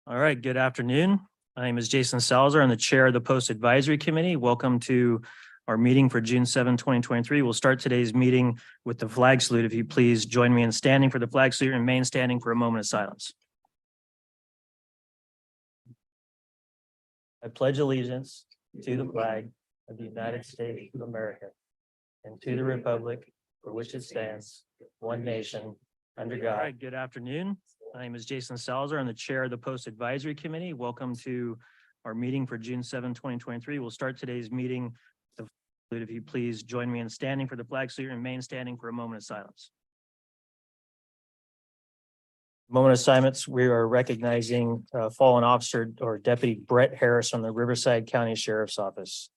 All right, good afternoon. My name is Jason Salazar. I'm the Chair of the Post Advisory Committee. Welcome to our meeting for June 7, 2023. We'll start today's meeting with the flag salute. If you please join me in standing for the flag salute and remain standing for a moment of silence. I pledge allegiance to the flag of the United States of America and to the republic for which it stands, one nation, under God. All right, good afternoon. My name is Jason Salazar. I'm the Chair of the Post Advisory Committee. Welcome to our meeting for June 7, 2023. We'll start today's meeting with the flag salute. If you please join me in standing for the flag salute and remain standing for a moment of silence. Moment of silence. We are recognizing fallen officer or Deputy Brett Harris from the Riverside County Sheriff's Office.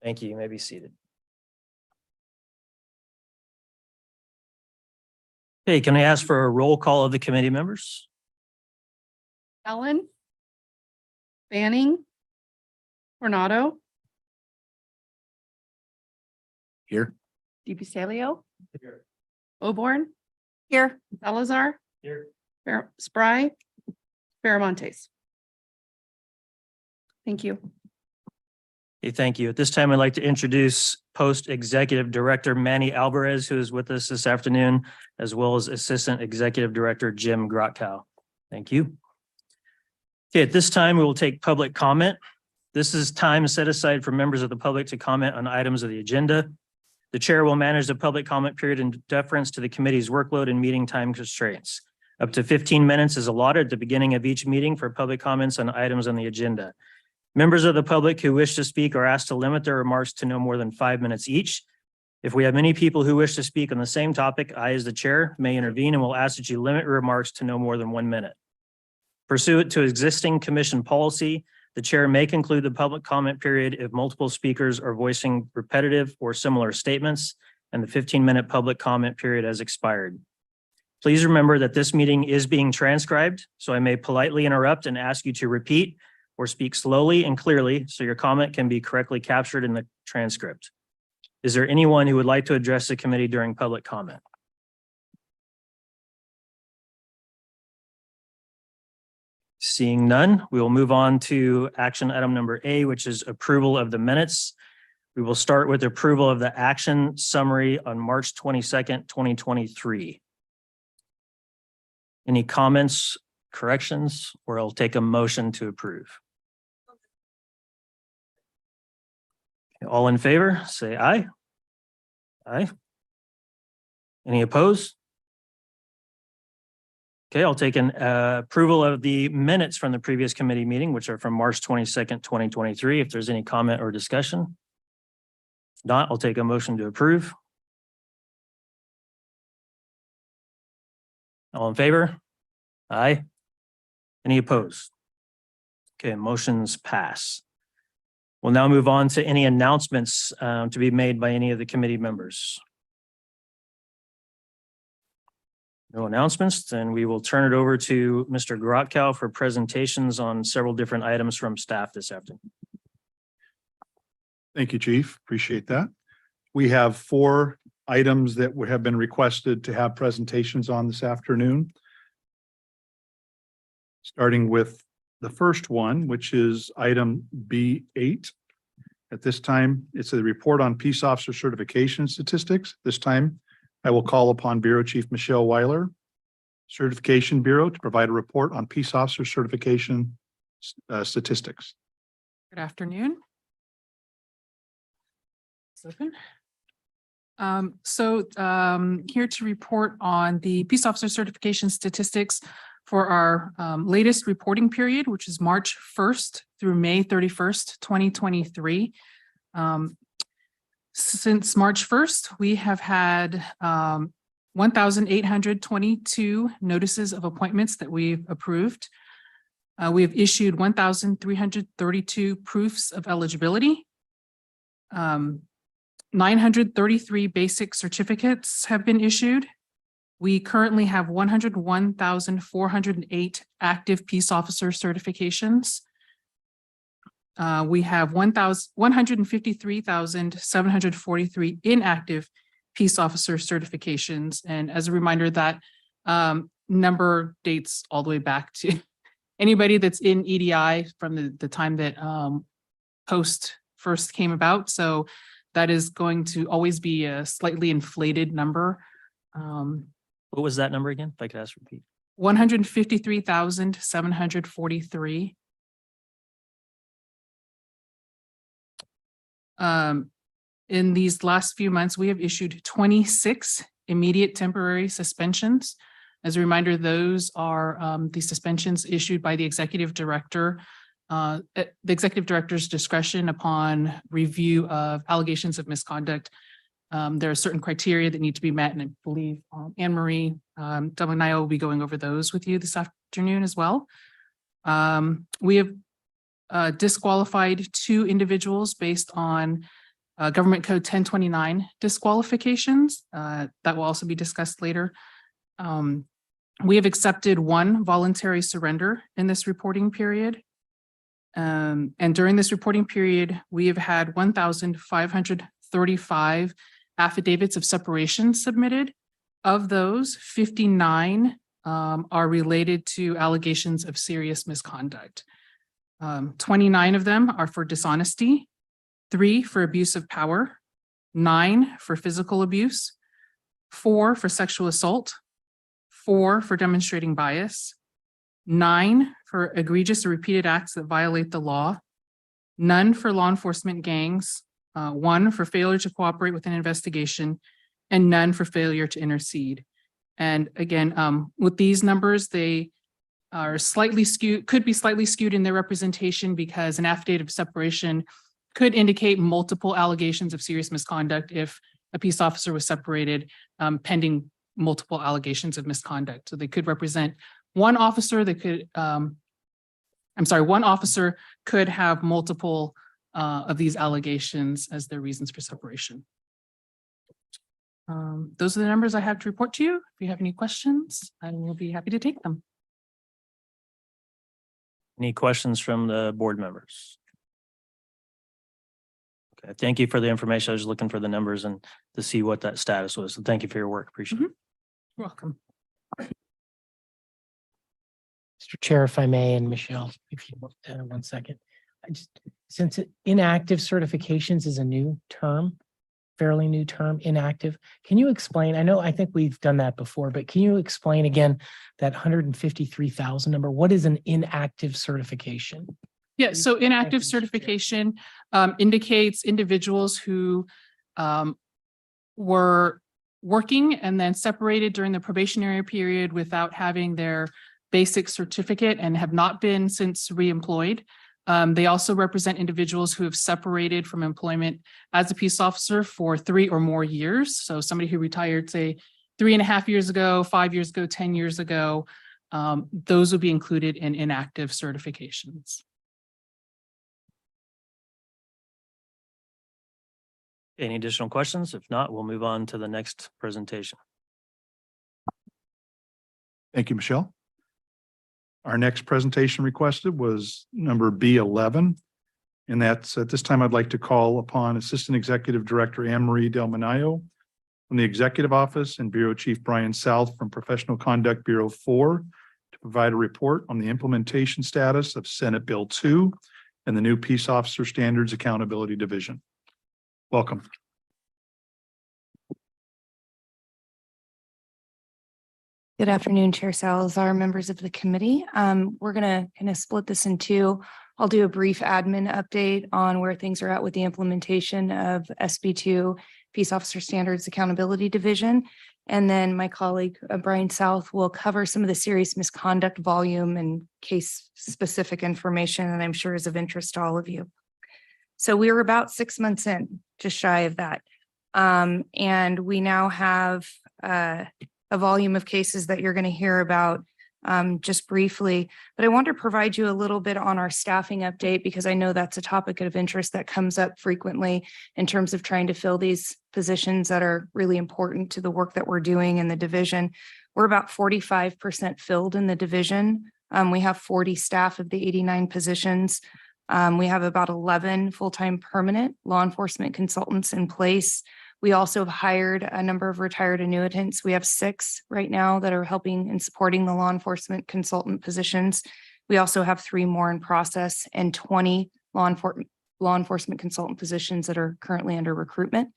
Thank you. You may be seated. Okay, can I ask for a roll call of the committee members? Allen, Banning, Tornado, Here. DiPisalio, Here. Oborn, here, Salazar, Here. Spry, Faramontes. Thank you. Okay, thank you. At this time, I'd like to introduce Post Executive Director Manny Alvarez, who is with us this afternoon, as well as Assistant Executive Director Jim Grotkow. Thank you. Okay, at this time, we will take public comment. This is time set aside for members of the public to comment on items of the agenda. The chair will manage the public comment period in deference to the committee's workload and meeting time constraints. Up to 15 minutes is allotted at the beginning of each meeting for public comments on items on the agenda. Members of the public who wish to speak are asked to limit their remarks to no more than 5 minutes each. If we have many people who wish to speak on the same topic, I, as the chair, may intervene and will ask that you limit your remarks to no more than 1 minute. Pursuant to existing commission policy, the chair may conclude the public comment period if multiple speakers are voicing repetitive or similar statements and the 15-minute public comment period has expired. Please remember that this meeting is being transcribed, so I may politely interrupt and ask you to repeat or speak slowly and clearly so your comment can be correctly captured in the transcript. Is there anyone who would like to address the committee during public comment? Seeing none, we will move on to action item number A, which is approval of the minutes. We will start with approval of the action summary on March 22nd, 2023. Any comments, corrections, or I'll take a motion to approve? All in favor, say aye. Aye. Any opposed? Okay, I'll take an approval of the minutes from the previous committee meeting, which are from March 22nd, 2023. If there's any comment or discussion. If not, I'll take a motion to approve. All in favor? Aye. Any opposed? Okay, motions pass. We'll now move on to any announcements to be made by any of the committee members. No announcements, then we will turn it over to Mr. Grotkow for presentations on several different items from staff this afternoon. Thank you, Chief. Appreciate that. We have 4 items that have been requested to have presentations on this afternoon. Starting with the first one, which is item B8. At this time, it's a report on peace officer certification statistics. This time, I will call upon Bureau Chief Michelle Weiler, Certification Bureau, to provide a report on peace officer certification statistics. Good afternoon. Here to report on the peace officer certification statistics for our latest reporting period, which is March 1st through May 31st, 2023. Since March 1st, we have had 1,822 notices of appointments that we've approved. We have issued 1,332 proofs of eligibility. 933 basic certificates have been issued. We currently have 101,408 active peace officer certifications. We have 153,743 inactive peace officer certifications. And as a reminder, that number dates all the way back to anybody that's in EDI from the time that post first came about. So that is going to always be a slightly inflated number. What was that number again? If I could ask repeat. 153,743. In these last few months, we have issued 26 immediate temporary suspensions. As a reminder, those are the suspensions issued by the executive director, at the executive director's discretion upon review of allegations of misconduct. There are certain criteria that need to be met, and I believe Anne Marie Delmanayo will be going over those with you this afternoon as well. We have disqualified 2 individuals based on Government Code 1029 disqualifications. That will also be discussed later. We have accepted 1 voluntary surrender in this reporting period. And during this reporting period, we have had 1,535 affidavits of separation submitted. Of those, 59 are related to allegations of serious misconduct. 29 of them are for dishonesty, 3 for abuse of power, 9 for physical abuse, 4 for sexual assault, 4 for demonstrating bias, 9 for egregious or repeated acts that violate the law, none for law enforcement gangs, 1 for failure to cooperate with an investigation, and none for failure to intercede. And again, with these numbers, they are slightly skewed, could be slightly skewed in their representation because an affidavit of separation could indicate multiple allegations of serious misconduct if a peace officer was separated pending multiple allegations of misconduct. So they could represent one officer that could, one officer could have multiple of these allegations as their reasons for separation. Those are the numbers I have to report to you. If you have any questions, I will be happy to take them. Any questions from the board members? Okay, thank you for the information. I was looking for the numbers and to see what that status was. So thank you for your work. Appreciate it. You're welcome. Mr. Chair, if I may, and Michelle, if you want 1 second. Since inactive certifications is a new term, fairly new term, inactive, can you explain? I think we've done that before, but can you explain again that 153,000 number? What is an inactive certification? Yeah, so inactive certification indicates individuals who were working and then separated during the probationary period without having their basic certificate and have not been since reemployed. They also represent individuals who have separated from employment as a peace officer for 3 or more years. So somebody who retired, say, 3.5 years ago, 5 years ago, 10 years ago, those would be included in inactive certifications. Any additional questions? If not, we'll move on to the next presentation. Thank you, Michelle. Our next presentation requested was number B11. And that's at this time, I'd like to call upon Assistant Executive Director Anne Marie Delmanayo from the Executive Office and Bureau Chief Brian South from Professional Conduct Bureau 4 to provide a report on the implementation status of Senate Bill 2 and the new Peace Officer Standards Accountability Division. Welcome. Good afternoon, Chair Salazar, members of the committee. We're going to kind of split this in 2. I'll do a brief admin update on where things are at with the implementation of SB2 Peace Officer Standards Accountability Division. And then my colleague, Brian South, will cover some of the serious misconduct volume and case specific information that I'm sure is of interest to all of you. So we were about 6 months in, just shy of that. And we now have a volume of cases that you're going to hear about just briefly, but I want to provide you a little bit on our staffing update because I know that's a topic of interest that comes up frequently in terms of trying to fill these positions that are really important to the work that we're doing in the division. We're about 45% filled in the division. We have 40 staff of the 89 positions. We have about 11 full-time permanent law enforcement consultants in place. We also have hired a number of retired annuitants. We have 6 right now that are helping and supporting the law enforcement consultant positions. We also have 3 more in process and 20 law enforcement consultant positions that are currently under recruitment.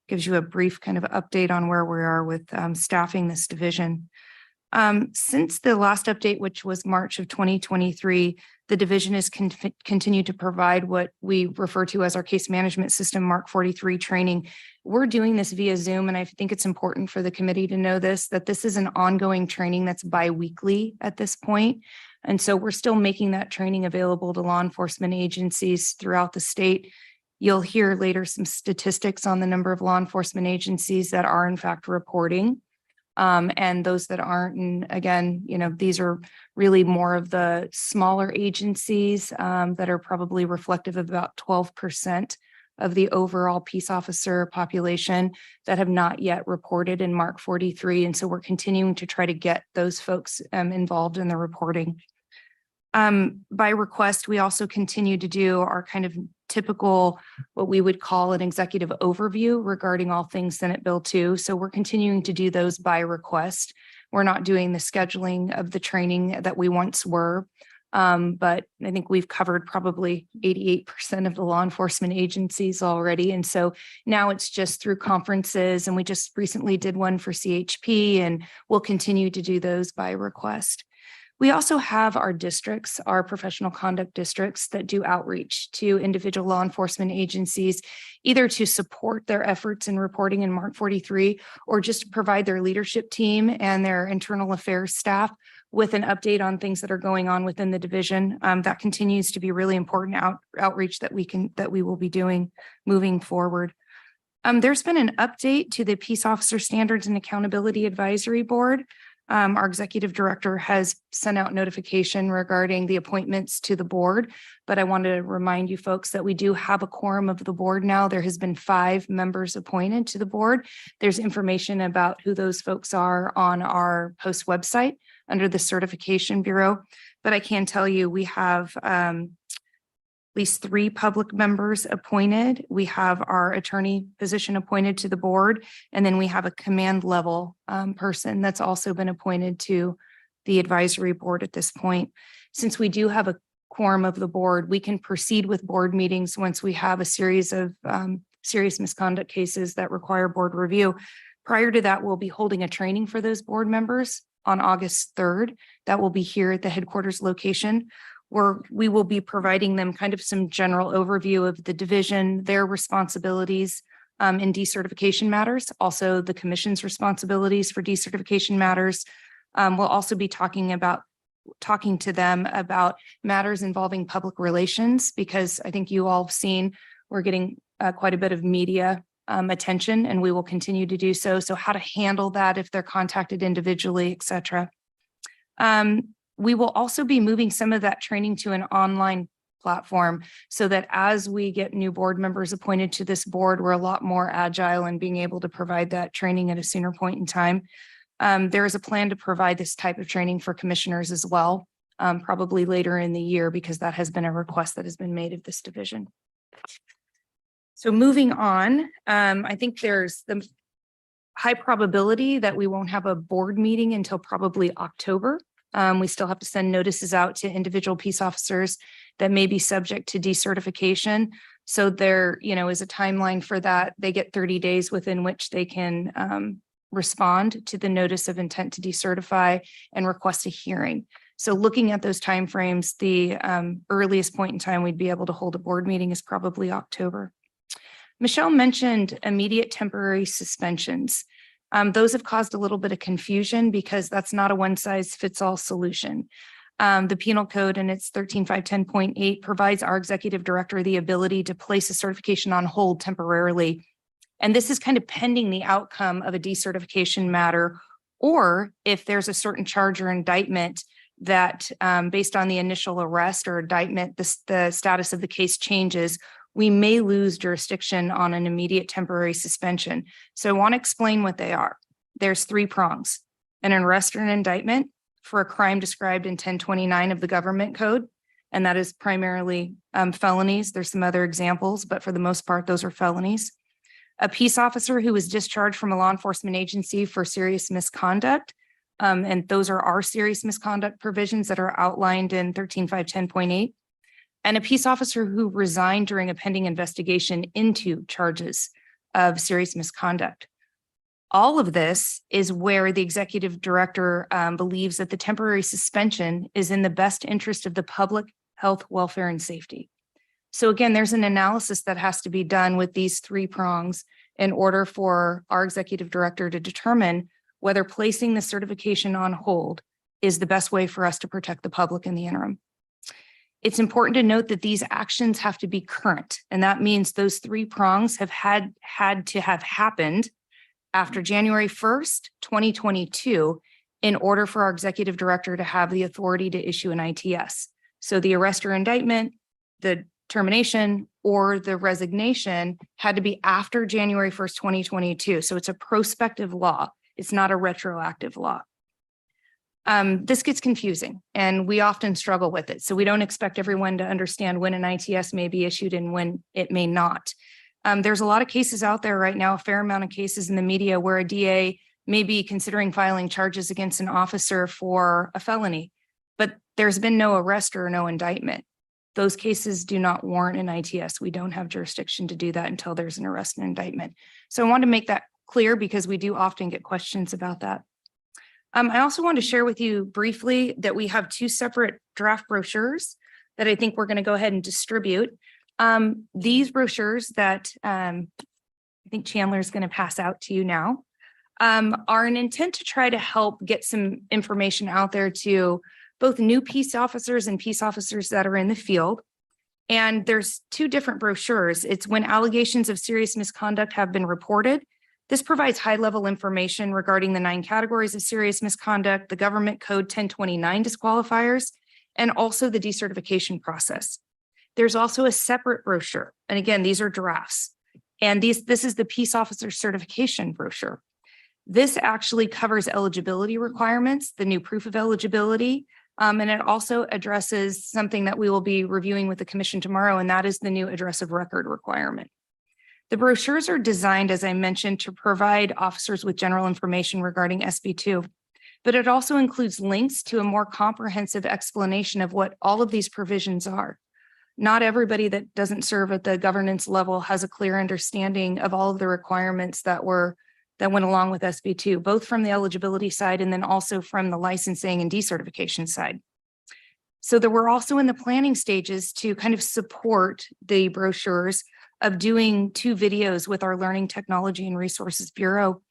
Gives you a brief kind of update on where we are with staffing this division. Since the last update, which was March of 2023, the division has continued to provide what we refer to as our case management system, Mark 43 training. We're doing this via Zoom, and I think it's important for the committee to know this, that this is an ongoing training that's bi-weekly at this point. And so we're still making that training available to law enforcement agencies throughout the state. You'll hear later some statistics on the number of law enforcement agencies that are in fact reporting. And those that aren't, and again, you know, these are really more of the smaller agencies that are probably reflective of about 12% of the overall peace officer population that have not yet reported in Mark 43. And so we're continuing to try to get those folks involved in the reporting. By request, we also continue to do our kind of typical, what we would call an executive overview regarding all things Senate Bill 2. So we're continuing to do those by request. We're not doing the scheduling of the training that we once were. But I think we've covered probably 88% of the law enforcement agencies already. And so now it's just through conferences, and we just recently did one for CHP, and we'll continue to do those by request. We also have our districts, our professional conduct districts that do outreach to individual law enforcement agencies, either to support their efforts in reporting in Mark 43, or just to provide their leadership team and their internal affairs staff with an update on things that are going on within the division. That continues to be really important outreach that we will be doing moving forward. There's been an update to the Peace Officer Standards and Accountability Advisory Board. Our executive director has sent out notification regarding the appointments to the board, but I want to remind you folks that we do have a quorum of the board now. There has been 5 members appointed to the board. There's information about who those folks are on our post website under the Certification Bureau, but I can tell you we have at least 3 public members appointed. We have our attorney position appointed to the board, and then we have a command level person that's also been appointed to the advisory board at this point. Since we do have a quorum of the board, we can proceed with board meetings once we have a series of serious misconduct cases that require board review. Prior to that, we'll be holding a training for those board members on August 3rd. That will be here at the headquarters location, where we will be providing them kind of some general overview of the division, their responsibilities in decertification matters, also the commission's responsibilities for decertification matters. We'll also be talking to them about matters involving public relations, because I think you all have seen we're getting quite a bit of media attention, and we will continue to do so. So how to handle that if they're contacted individually, et cetera. We will also be moving some of that training to an online platform so that as we get new board members appointed to this board, we're a lot more agile in being able to provide that training at a sooner point in time. There is a plan to provide this type of training for commissioners as well, probably later in the year, because that has been a request that has been made of this division. So moving on, I think there's the high probability that we won't have a board meeting until probably October. We still have to send notices out to individual peace officers that may be subject to decertification. So there, is a timeline for that. They get 30 days within which they can respond to the notice of intent to decertify and request a hearing. So looking at those timeframes, the earliest point in time we'd be able to hold a board meeting is probably October. Michelle mentioned immediate temporary suspensions. Those have caused a little bit of confusion because that's not a one-size-fits-all solution. The penal code in its 13510.8 provides our executive director the ability to place a certification on hold temporarily. And this is kind of pending the outcome of a decertification matter, or if there's a certain charge or indictment that based on the initial arrest or indictment, the status of the case changes, we may lose jurisdiction on an immediate temporary suspension. So I want to explain what they are. There's 3 prongs: an arrest or an indictment for a crime described in 1029 of the government code, and that is primarily felonies. There's some other examples, but for the most part, those are felonies. a peace officer who was discharged from a law enforcement agency for serious misconduct. And those are our serious misconduct provisions that are outlined in 13.510.8. And a peace officer who resigned during a pending investigation into charges of serious misconduct. All of this is where the executive director believes that the temporary suspension is in the best interest of the public health, welfare, and safety. So again, there's an analysis that has to be done with these three prongs in order for our executive director to determine whether placing the certification on hold is the best way for us to protect the public in the interim. It's important to note that these actions have to be current, and that means those three prongs have had to have happened after January 1st, 2022, in order for our executive director to have the authority to issue an ITS. So the arrest or indictment, the termination, or the resignation had to be after January 1st, 2022. So it's a prospective law. It's not a retroactive law. This gets confusing and we often struggle with it. So we don't expect everyone to understand when an ITS may be issued and when it may not. There's a lot of cases out there right now, a fair amount of cases in the media where a DA may be considering filing charges against an officer for a felony, but there's been no arrest or no indictment. Those cases do not warrant an ITS. We don't have jurisdiction to do that until there's an arrest and indictment. So I want to make that clear because we do often get questions about that. I also want to share with you briefly that we have two separate draft brochures that I think we're going to go ahead and distribute. These brochures that I think Chandler is going to pass out to you now are an intent to try to help get some information out there to both new peace officers and peace officers that are in the field. And there's two different brochures. It's when allegations of serious misconduct have been reported. This provides high-level information regarding the 9 categories of serious misconduct, the Government Code 1029 disqualifiers, and also the decertification process. There's also a separate brochure. And again, these are drafts. And this is the Peace Officer Certification brochure. This actually covers eligibility requirements, the new proof of eligibility, and it also addresses something that we will be reviewing with the commission tomorrow, and that is the new address of record requirement. The brochures are designed, as I mentioned, to provide officers with general information regarding SB2, but it also includes links to a more comprehensive explanation of what all of these provisions are. Not everybody that doesn't serve at the governance level has a clear understanding of all of the requirements that went along with SB2, both from the eligibility side and then also from the licensing and decertification side. So that we're also in the planning stages to kind of support the brochures of doing 2 videos with our Learning Technology and Resources Bureau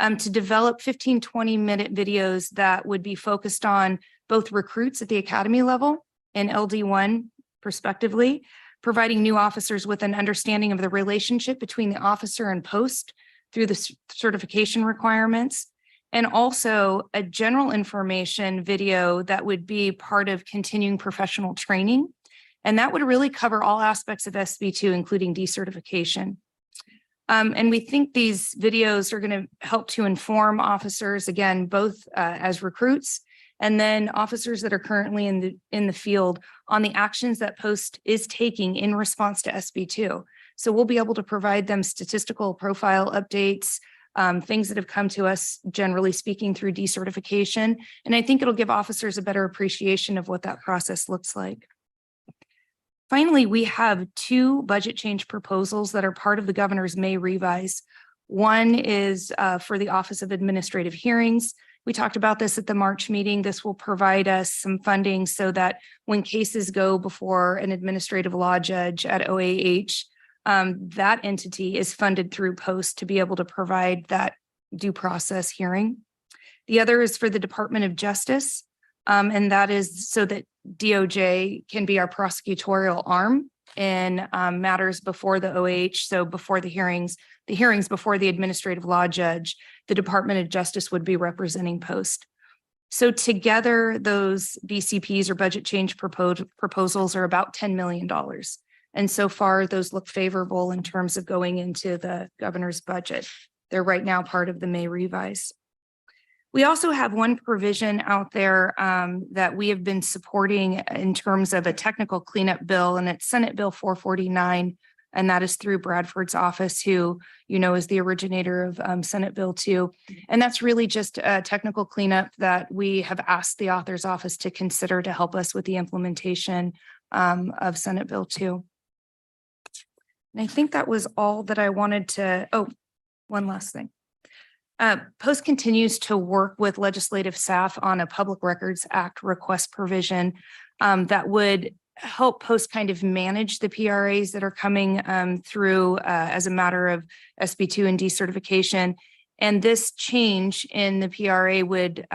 to develop 15-20 minute videos that would be focused on both recruits at the academy level and LD1 prospectively, providing new officers with an understanding of the relationship between the officer and post through the certification requirements, and also a general information video that would be part of continuing professional training. And that would really cover all aspects of SB2, including decertification. And we think these videos are going to help to inform officers, again, both as recruits and then officers that are currently in the field on the actions that Post is taking in response to SB2. So we'll be able to provide them statistical profile updates, things that have come to us, generally speaking, through decertification. And I think it'll give officers a better appreciation of what that process looks like. Finally, we have 2 budget change proposals that are part of the governor's May revise. One is for the Office of Administrative Hearings. We talked about this at the March meeting. This will provide us some funding so that when cases go before an administrative law judge at OAH, that entity is funded through Post to be able to provide that due process hearing. The other is for the Department of Justice, and that is so that DOJ can be our prosecutorial arm in matters before the OAH. So before the hearings before the administrative law judge, the Department of Justice would be representing Post. So together, those BCPs or budget change proposals are about $10 million. And so far, those look favorable in terms of going into the governor's budget. They're right now part of the May revise. We also have one provision out there that we have been supporting in terms of a technical cleanup bill, and it's Senate Bill 449. And that is through Bradford's office, who, you know, is the originator of Senate Bill 2. And that's really just a technical cleanup that we have asked the author's office to consider to help us with the implementation of Senate Bill 2. And I think that was all that I wanted to, oh, one last thing. Post continues to work with legislative staff on a Public Records Act request provision that would help Post kind of manage the PRAs that are coming through as a matter of SB 2 and decertification. And this change in the PRA would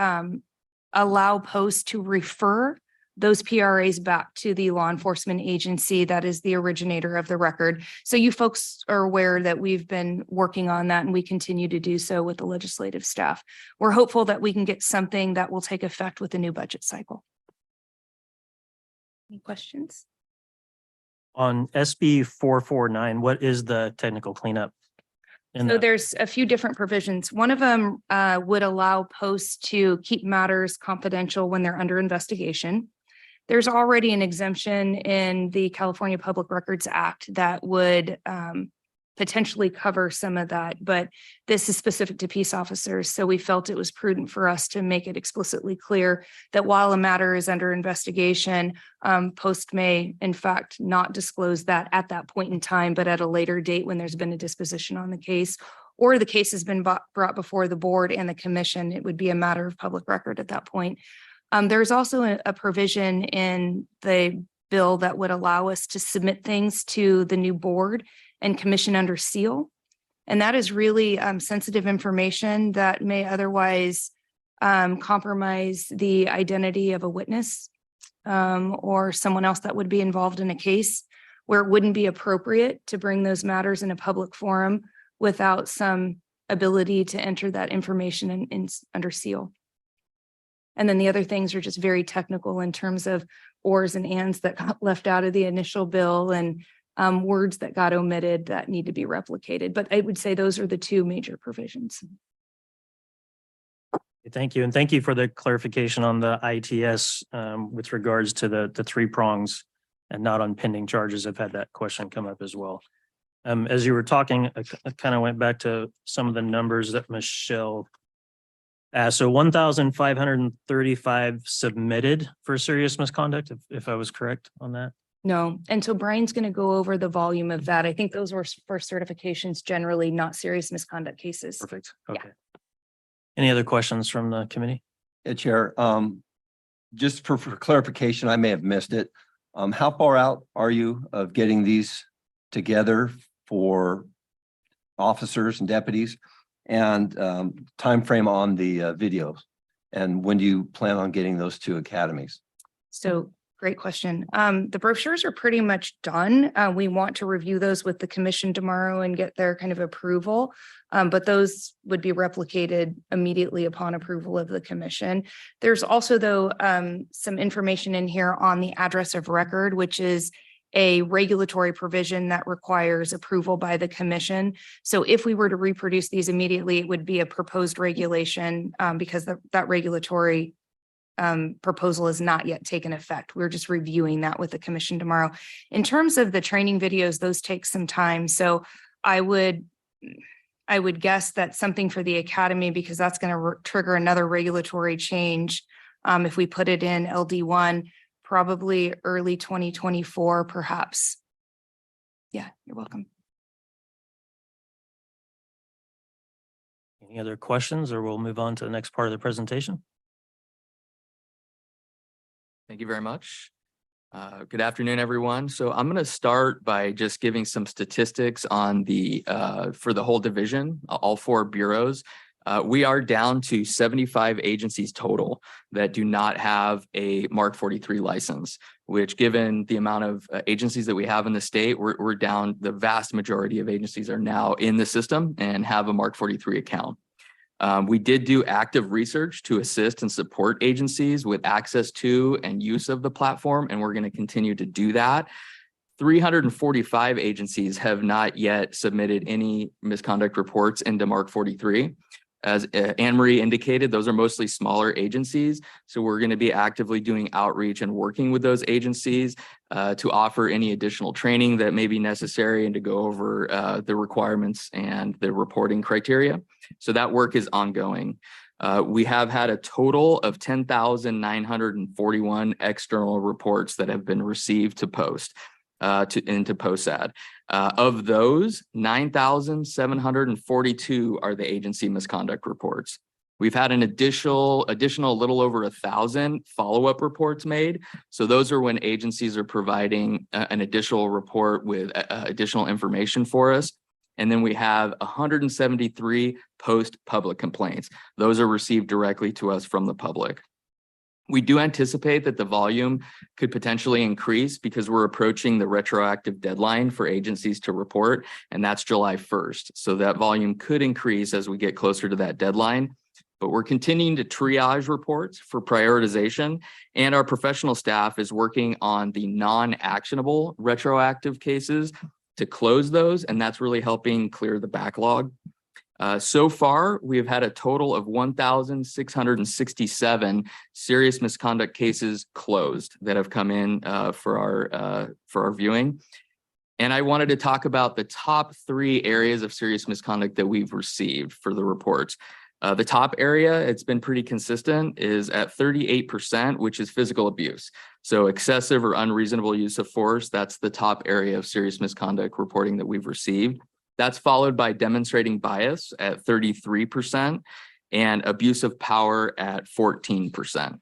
allow Post to refer those PRAs back to the law enforcement agency that is the originator of the record. So you folks are aware that we've been working on that, and we continue to do so with the legislative staff. We're hopeful that we can get something that will take effect with the new budget cycle. Any questions? On SB 449, what is the technical cleanup? in So that? there's a few different provisions. One of them would allow posts to keep matters confidential when they're under investigation. There's already an exemption in the California Public Records Act that would potentially cover some of that, but this is specific to peace officers. So we felt it was prudent for us to make it explicitly clear that while a matter is under investigation, Post may in fact not disclose that at that point in time, but at a later date when there's been a disposition on the case, or the case has been brought before the board and the commission, it would be a matter of public record at that point. There's also a provision in the bill that would allow us to submit things to the new board and commission under seal. And that is really sensitive information that may otherwise compromise the identity of a witness or someone else that would be involved in a case, where it wouldn't be appropriate to bring those matters in a public forum without some ability to enter that information in under seal. And then the other things are just very technical in terms of ors and ands that got left out of the initial bill, and words that got omitted that need to be replicated. But I would say those are the two major provisions. Thank you. And thank you for the clarification on the ITS with regards to the three prongs and not on pending charges. I've had that question come up as well. As you were talking, I kind of went back to some of the numbers that Michelle asked. So 1,535 submitted for serious misconduct, if I was correct on that. No, and so Brian's going to go over the volume of that. I think those were for certifications, generally not serious misconduct cases. Perfect. Yeah. Okay. Any other questions from the committee? Yeah, Chair, just for clarification, I may have missed it. How far out are you of getting these together for officers and deputies, and timeframe on the videos? And when do you plan on getting those to academies? So great question. The brochures are pretty much done. We want to review those with the commission tomorrow and get their kind of approval. But those would be replicated immediately upon approval of the commission. There's also, though, some information in here on the address of record, which is a regulatory provision that requires approval by the commission. So if we were to reproduce these immediately, it would be a proposed regulation because that regulatory proposal has not yet taken effect. We're just reviewing that with the commission tomorrow. In terms of the training videos, those take some time. So I would guess that something for the academy, because that's going to trigger another regulatory change. If we put it in LD1, probably early 2024, perhaps. Yeah, you're welcome. Any other questions, or we'll move on to the next part of the presentation? Thank you very much. Good afternoon, everyone. So I'm going to start by just giving some statistics on the for the whole division, all four bureaus. We are down to 75 agencies total that do not have a Mark 43 license, which, given the amount of agencies that we have in the state, we're down. The vast majority of agencies are now in the system and have a Mark 43 account. We did do active research to assist and support agencies with access to and use of the platform, and we're going to continue to do that. 345 agencies have not yet submitted any misconduct reports into Mark 43. As Anne Marie indicated, those are mostly smaller agencies. So we're going to be actively doing outreach and working with those agencies to offer any additional training that may be necessary and to go over the requirements and the reporting criteria. So that work is ongoing. We have had a total of 10,941 external reports that have been received to post into POSAD. Of those, 9,742 are the agency misconduct reports. We've had an additional little over 1,000 follow-up reports made. So those are when agencies are providing an additional report with additional information for us. And then we have 173 post-public complaints. Those are received directly to us from the public. We do anticipate that the volume could potentially increase because we're approaching the retroactive deadline for agencies to report, and that's July 1st. So that volume could increase as we get closer to that deadline. But we're continuing to triage reports for prioritization, and our professional staff is working on the non-actionable retroactive cases to close those, and that's really helping clear the backlog. So far, we have had a total of 1,667 serious misconduct cases closed that have come in for our viewing. And I wanted to talk about the top 3 areas of serious misconduct that we've received for the reports. The top area, it's been pretty consistent, is at 38%, which is physical abuse. So excessive or unreasonable use of force, that's the top area of serious misconduct reporting that we've received. That's followed by demonstrating bias at 33% and abuse of power at 14%.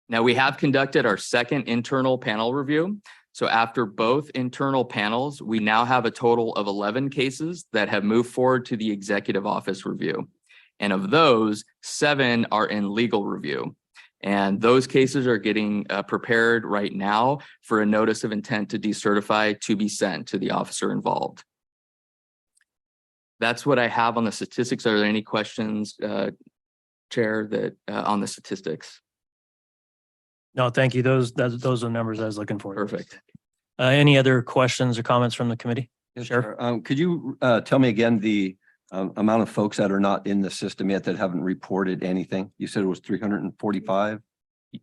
Now, we have conducted our second internal panel review. So after both internal panels, we now have a total of 11 cases that have moved forward to the executive office review. And of those, 7 are in legal review. And those cases are getting prepared right now for a notice of intent to decertify to be sent to the officer involved. That's what I have on the statistics. Are there any questions, Chair, that on the statistics? No, thank you. Those are the numbers I was looking for. Perfect. Any other questions or comments from the committee? Yes, Sure. Chair. Could you tell me again the amount of folks that are not in the system yet that haven't reported anything? You said it was 345?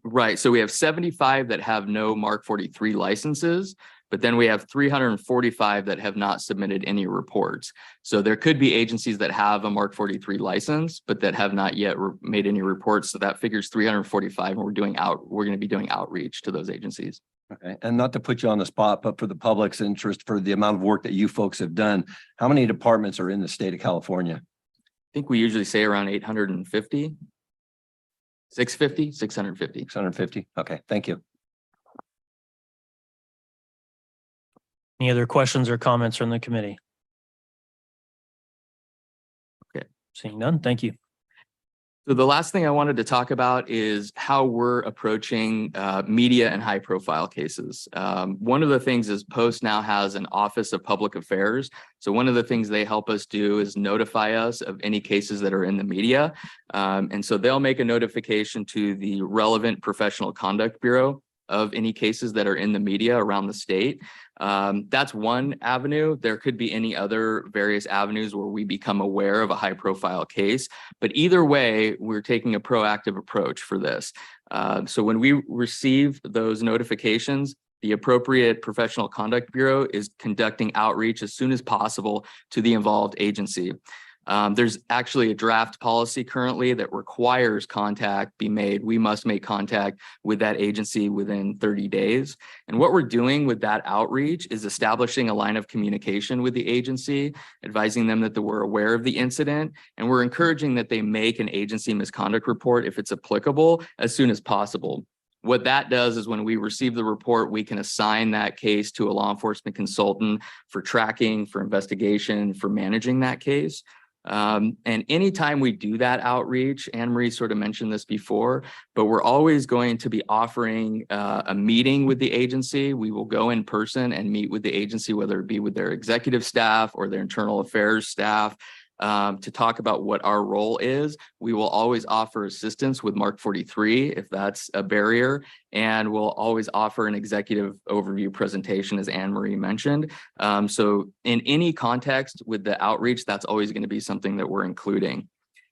Right. So we have 75 that have no Mark 43 licenses, but then we have 345 that have not submitted any reports. So there could be agencies that have a Mark 43 license, but that have not yet made any reports. So that figures 345, and we're going to be doing outreach to those agencies. Okay. And not to put you on the spot, but for the public's interest, for the amount of work that you folks have done, how many departments are in the state of California? I think we usually say around 850, 650, 650. 650. Okay. Thank you. Any other questions or comments from the committee? Okay. Seeing none, thank you. So the last thing I wanted to talk about is how we're approaching media and high profile cases. One of the things is Post now has an Office of Public Affairs. So one of the things they help us do is notify us of any cases that are in the media. And so they'll make a notification to the relevant Professional Conduct Bureau of any cases that are in the media around the state. That's one avenue. There could be any other various avenues where we become aware of a high profile case, but either way, we're taking a proactive approach for this. So when we receive those notifications, the appropriate Professional Conduct Bureau is conducting outreach as soon as possible to the involved agency. There's actually a draft policy currently that requires contact be made. We must make contact with that agency within 30 days. And what we're doing with that outreach is establishing a line of communication with the agency, advising them that we're aware of the incident, and we're encouraging that they make an agency misconduct report if it's applicable as soon as possible. What that does is when we receive the report, we can assign that case to a law enforcement consultant for tracking, for investigation, for managing that case. And anytime we do that outreach, Anne Marie sort of mentioned this before, but we're always going to be offering a meeting with the agency. We will go in person and meet with the agency, whether it be with their executive staff or their internal affairs staff. to talk about what our role is. We will always offer assistance with Mark 43 if that's a barrier, and we'll always offer an executive overview presentation, as Anne Marie mentioned. So in any context with the outreach, that's always going to be something that we're including.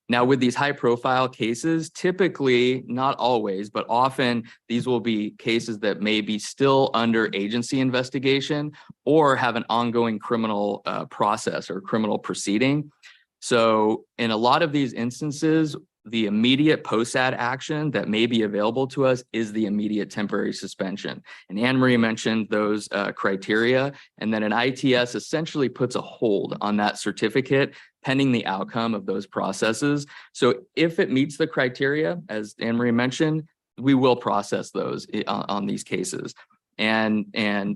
Now, with these high profile cases, typically, not always, but often these will be cases that may be still under agency investigation or have an ongoing criminal process or criminal proceeding. So in a lot of these instances, the immediate post-ad action that may be available to us is the immediate temporary suspension. And Anne Marie mentioned those criteria, and then an ITS essentially puts a hold on that certificate pending the outcome of those processes. So if it meets the criteria, as Anne Marie mentioned, we will process those on these cases. And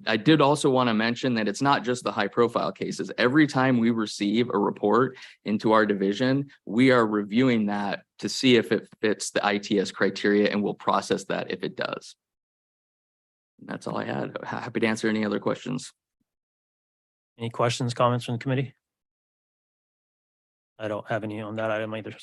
I did also want to mention that it's not just the high profile cases. Every time we receive a report into our division, we are reviewing that to see if it fits the ITS criteria, and we'll process that if it does. That's all I had. Happy to answer any other questions. Any questions, comments from the committee? I don't have any on that item either.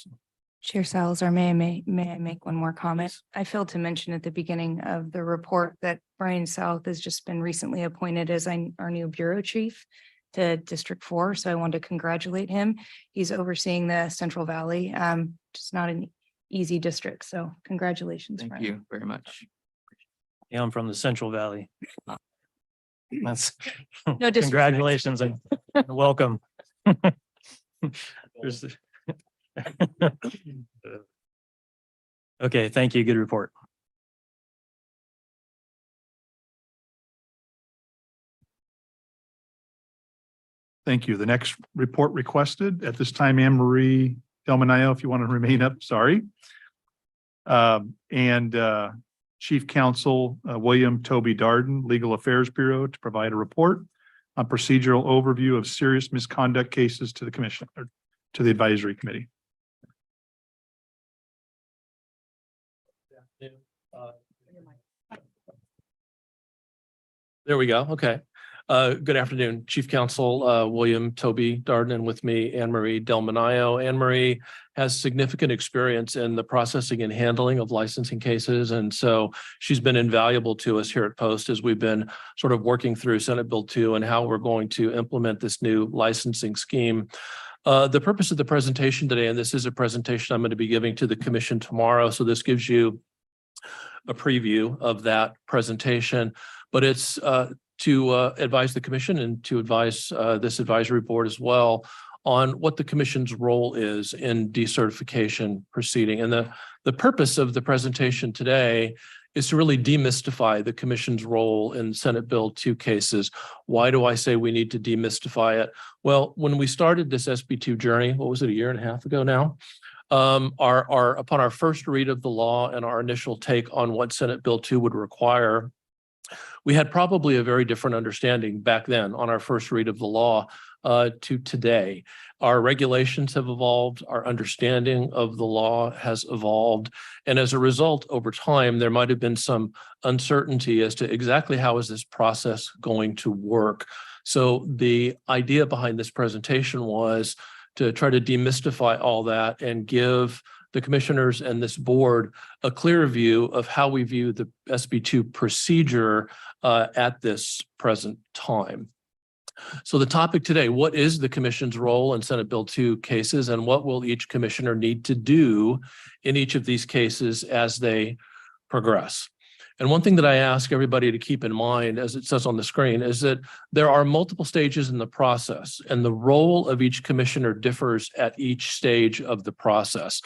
Chair Salazar, may I make one more comment? I failed to mention at the beginning of the report that Brian South has just been recently appointed as our new bureau chief to District 4. So I wanted to congratulate him. He's overseeing the Central Valley, just not an easy district. So congratulations. Thank Brian. you very much. Yeah, I'm from the Central Valley. That's No disrespect. congratulations and welcome. There's the- Okay, thank you. Good report. Thank you. The next report requested at this time, Anne Marie Delmanayo, if you want to remain up, sorry. And Chief Counsel William Toby Darden, Legal Affairs Bureau, to provide a report on procedural overview of serious misconduct cases to the commission or to the advisory committee. There we go. Okay. Good afternoon, Chief Counsel William Toby Darden, and with me, Anne Marie Delmanayo. Anne Marie has significant experience in the processing and handling of licensing cases. And so she's been invaluable to us here at Post as we've been sort of working through Senate Bill 2 and how we're going to implement this new licensing scheme. The purpose of the presentation today, and this is a presentation I'm going to be giving to the commission tomorrow. So this gives you a preview of that presentation, but it's to advise the commission and to advise this advisory board as well on what the commission's role is in decertification proceeding. And the purpose of the presentation today is to really demystify the commission's role in Senate Bill 2 cases. Why do I say we need to demystify it? Well, when we started this SB2 journey, what was it, a year and a half ago now? Upon our first read of the law and our initial take on what Senate Bill 2 would require, we had probably a very different understanding back then on our first read of the law to today. Our regulations have evolved, our understanding of the law has evolved, and as a result, over time, there might have been some uncertainty as to exactly how is this process going to work. So the idea behind this presentation was to try to demystify all that and give the commissioners and this board a clear view of how we view the SB2 procedure at this present time. So the topic today, what is the commission's role in Senate Bill 2 cases, and what will each commissioner need to do in each of these cases as they progress? And one thing that I ask everybody to keep in mind, as it says on the screen, is that there are multiple stages in the process, and the role of each commissioner differs at each stage of the process.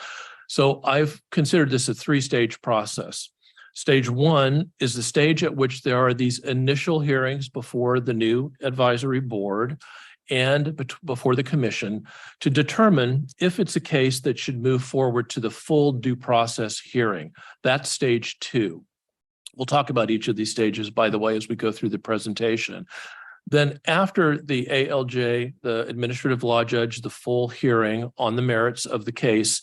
So I've considered this a three-stage process. Stage 1 is the stage at which there are these initial hearings before the new advisory board and before the commission to determine if it's a case that should move forward to the full due process hearing. That's stage 2. We'll talk about each of these stages, by the way, as we go through the presentation. Then after the ALJ, the administrative law judge, the full hearing on the merits of the case,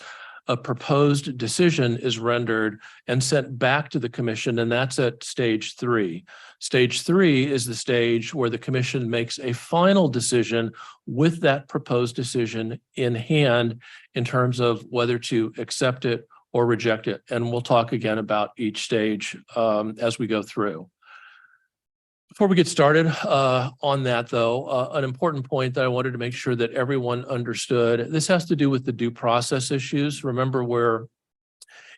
a proposed decision is rendered and sent back to the commission, and that's at stage 3. Stage 3 is the stage where the commission makes a final decision with that proposed decision in hand in terms of whether to accept it or reject it. And we'll talk again about each stage as we go through. Before we get started on that, though, an important point that I wanted to make sure that everyone understood, this has to do with the due process issues. Remember, we're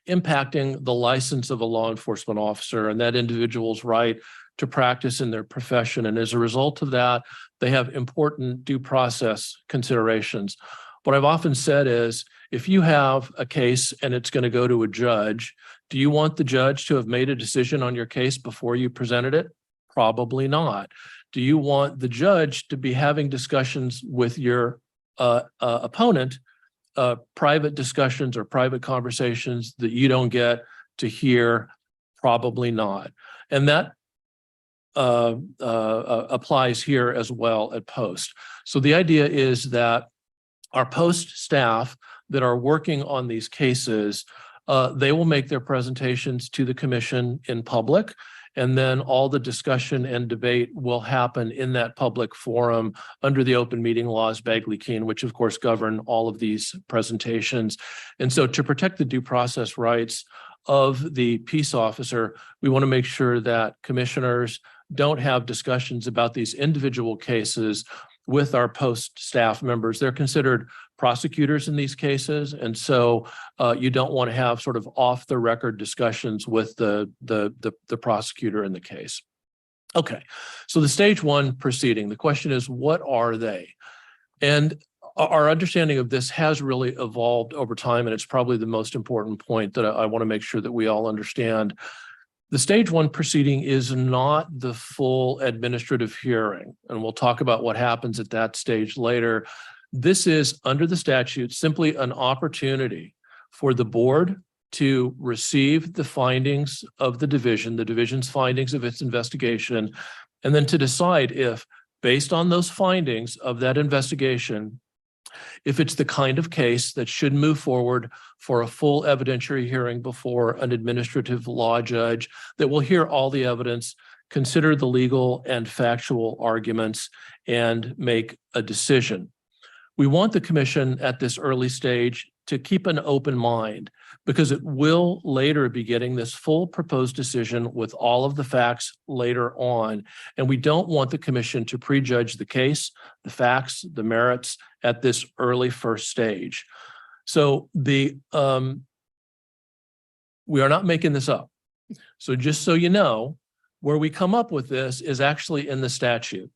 impacting the license of a law enforcement officer and that individual's right to practice in their profession. And as a result of that, they have important due process considerations. What I've often said is, if you have a case and it's going to go to a judge, do you want the judge to have made a decision on your case before you presented it? Probably not. Do you want the judge to be having discussions with your opponent, private discussions or private conversations that you don't get to hear? Probably not. And that applies here as well at Post. So the idea is that our Post staff that are working on these cases, they will make their presentations to the commission in public. And then all the discussion and debate will happen in that public forum under the open meeting laws, Bagley-Keene, which of course govern all of these presentations. And so to protect the due process rights of the peace officer, we want to make sure that commissioners don't have discussions about these individual cases with our Post staff members. They're considered prosecutors in these cases. And so you don't want to have sort of off the record discussions with the prosecutor in the case. Okay, so the stage 1 proceeding, the question is, what are they? And our understanding of this has really evolved over time, and it's probably the most important point that I want to make sure that we all understand. The stage 1 proceeding is not the full administrative hearing, and we'll talk about what happens at that stage later. This is, under the statute, simply an opportunity for the board to receive the findings of the division's findings of its investigation, and then to decide if, based on those findings of that investigation, if it's the kind of case that should move forward for a full evidentiary hearing before an administrative law judge that will hear all the evidence, consider the legal and factual arguments, and make a decision. We want the commission at this early stage to keep an open mind, because it will later be getting this full proposed decision with all of the facts later on. And we don't want the commission to prejudge the case, the facts, the merits at this early first stage. So we are not making this up. So just so you know, where we come up with this is actually in the statute.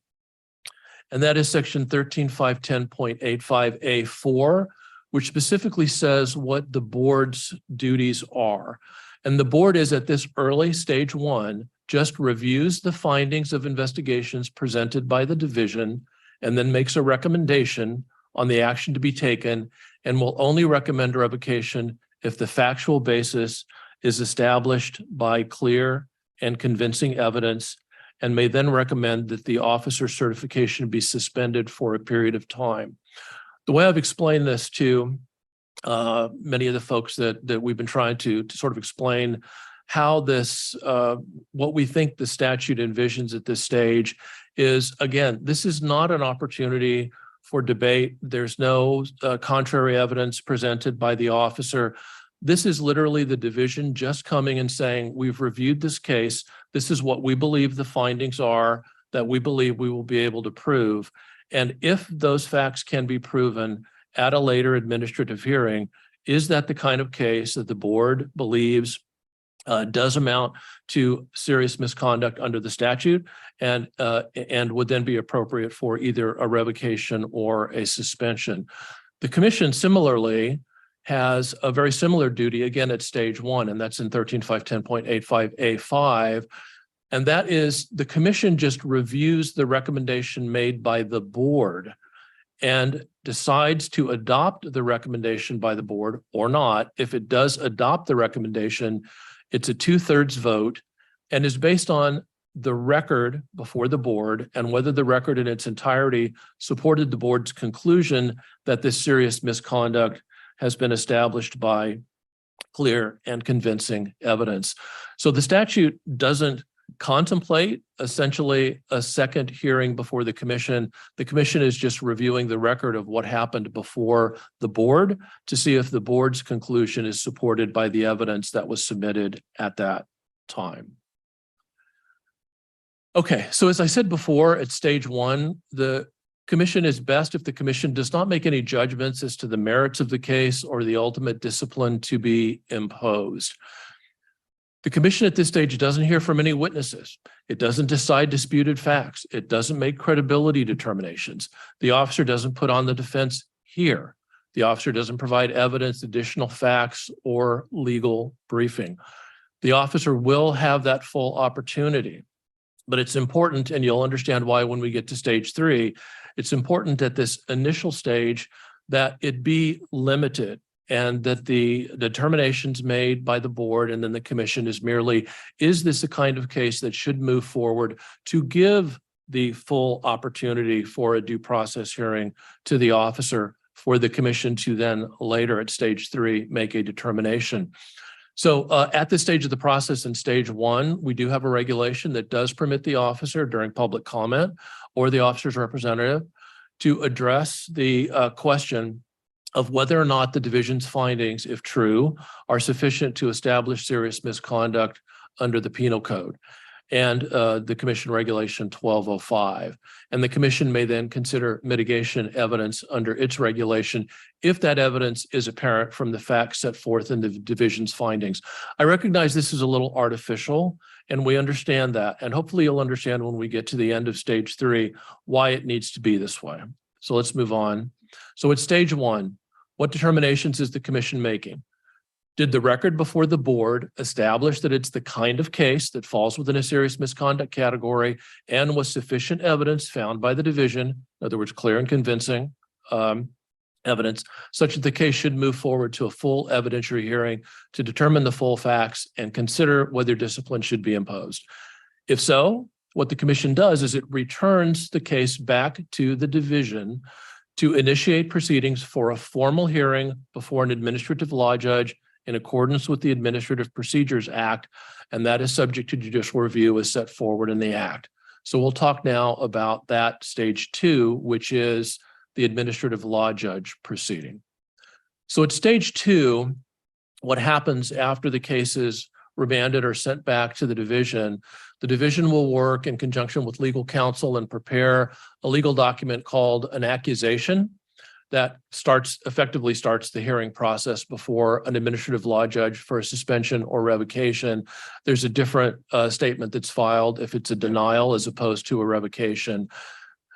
And that is section 13510.85A4, which specifically says what the board's duties are. And the board is, at this early stage 1, just reviews the findings of investigations presented by the division and then makes a recommendation on the action to be taken, and will only recommend a revocation if the factual basis is established by clear and convincing evidence, and may then recommend that the officer certification be suspended for a period of time. The way I've explained this to many of the folks that we've been trying to sort of explain how this, what we think the statute envisions at this stage is, again, this is not an opportunity for debate. There's no contrary evidence presented by the officer. This is literally the division just coming and saying, we've reviewed this case. This is what we believe the findings are that we believe we will be able to prove. And if those facts can be proven at a later administrative hearing, is that the kind of case that the board believes does amount to serious misconduct under the statute, and would then be appropriate for either a revocation or a suspension. The commission similarly has a very similar duty, again, at stage 1, and that's in 13510.85A5. And that is, the commission just reviews the recommendation made by the board and decides to adopt the recommendation by the board or not. If it does adopt the recommendation, it's a 2/3 vote and is based on the record before the board and whether the record in its entirety supported the board's conclusion that this serious misconduct has been established by clear and convincing evidence. So the statute doesn't contemplate essentially a second hearing before the commission. The commission is just reviewing the record of what happened before the board to see if the board's conclusion is supported by the evidence that was submitted at that time. Okay, so as I said before, at stage one, the commission is best if the commission does not make any judgments as to the merits of the case or the ultimate discipline to be imposed. The commission at this stage doesn't hear from any witnesses. It doesn't decide disputed facts. It doesn't make credibility determinations. The officer doesn't put on the defense here. The officer doesn't provide evidence, additional facts, or legal briefing. The officer will have that full opportunity. But it's important, and you'll understand why when we get to stage three, it's important at this initial stage that it be limited and that the determinations made by the board and then the commission is merely, is this a kind of case that should move forward to give the full opportunity for a due process hearing to the officer for the commission to then later at stage three make a determination. So at this stage of the process in stage one, we do have a regulation that does permit the officer during public comment or the officer's representative to address the question of whether or not the division's findings, if true, are sufficient to establish serious misconduct under the penal code and the commission regulation 1205. And the commission may then consider mitigation evidence under its regulation if that evidence is apparent from the facts set forth in the division's findings. I recognize this is a little artificial and we understand that. And hopefully you'll understand when we get to the end of stage three, why it needs to be this way. So let's move on. So at stage one, what determinations is the commission making? Did the record before the board establish that it's the kind of case that falls within a serious misconduct category and was sufficient evidence found by the division, in other words, clear and convincing evidence, such that the case should move forward to a full evidentiary hearing to determine the full facts and consider whether discipline should be imposed? If so, what the commission does is it returns the case back to the division to initiate proceedings for a formal hearing before an administrative law judge in accordance with the Administrative Procedures Act, and that is subject to judicial review as set forward in the Act. So we'll talk now about that stage two, which is the administrative law judge proceeding. So at stage two, what happens after the case is remanded or sent back to the division will work in conjunction with legal counsel and prepare a legal document called an accusation that effectively starts the hearing process before an administrative law judge for a suspension or revocation. There's a different statement that's filed if it's a denial as opposed to a revocation.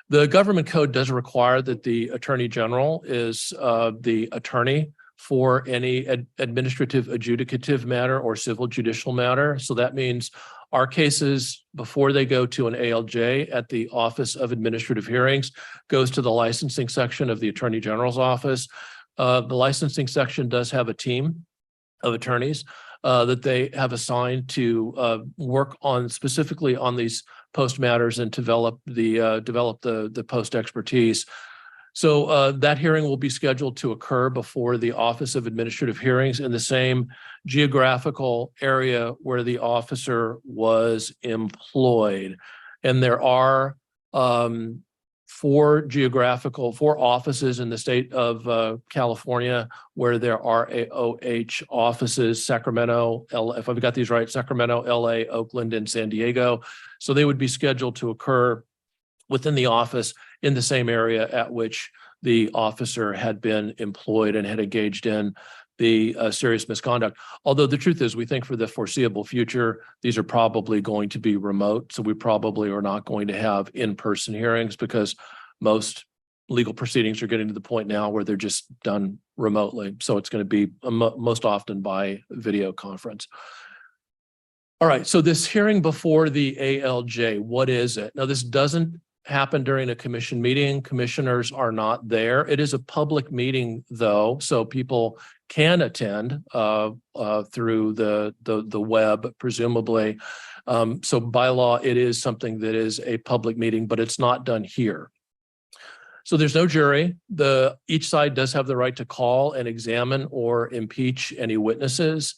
The government code does require that the attorney general is the attorney for any administrative adjudicative matter or civil judicial matter. So that means our cases, before they go to an ALJ at the Office of Administrative Hearings, goes to the licensing section of the Attorney General's office. The licensing section does have a team of attorneys that they have assigned to work on specifically on these post matters and develop the post expertise. So that hearing will be scheduled to occur before the Office of Administrative Hearings in the same geographical area where the officer was employed. And there are four offices in the state of California where there are AOH offices: Sacramento, if I've got these right, Sacramento, LA, Oakland, and San Diego. So they would be scheduled to occur within the office in the same area at which the officer had been employed and had engaged in the serious misconduct. Although the truth is, we think for the foreseeable future, these are probably going to be remote. So we probably are not going to have in-person hearings because most legal proceedings are getting to the point now where they're just done remotely. So it's going to be most often by video conference. All right, so this hearing before the ALJ, what is it? Now, this doesn't happen during a commission meeting. Commissioners are not there. It is a public meeting though, so people can attend through the web, presumably. So by law, it is something that is a public meeting, but it's not done here. So there's no jury. Each side does have the right to call and examine or impeach any witnesses.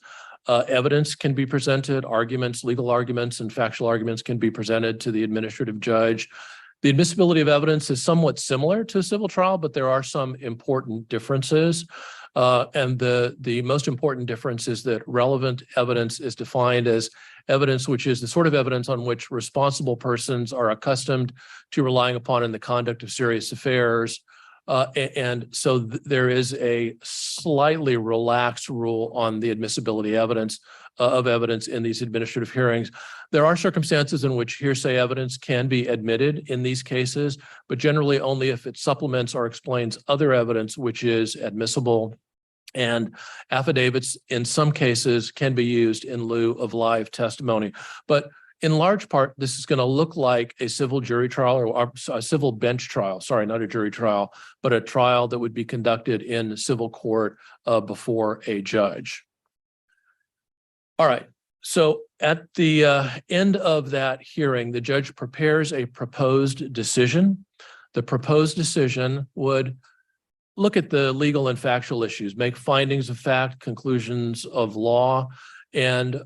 Evidence can be presented, arguments, legal arguments, and factual arguments can be presented to the administrative judge. The admissibility of evidence is somewhat similar to a civil trial, but there are some important differences. And the most important difference is that relevant evidence is defined as evidence which is the sort of evidence on which responsible persons are accustomed to relying upon in the conduct of serious affairs. And so there is a slightly relaxed rule on the admissibility of evidence in these administrative hearings. There are circumstances in which hearsay evidence can be admitted in these cases, but generally only if it supplements or explains other evidence which is admissible. And affidavits in some cases can be used in lieu of live testimony. But in large part, this is going to look like a civil jury trial or a civil bench trial. Sorry, not a jury trial, but a trial that would be conducted in civil court before a judge. All right. So at the end of that hearing, the judge prepares a proposed decision. The proposed decision would look at the legal and factual issues, make findings of fact, conclusions of law, and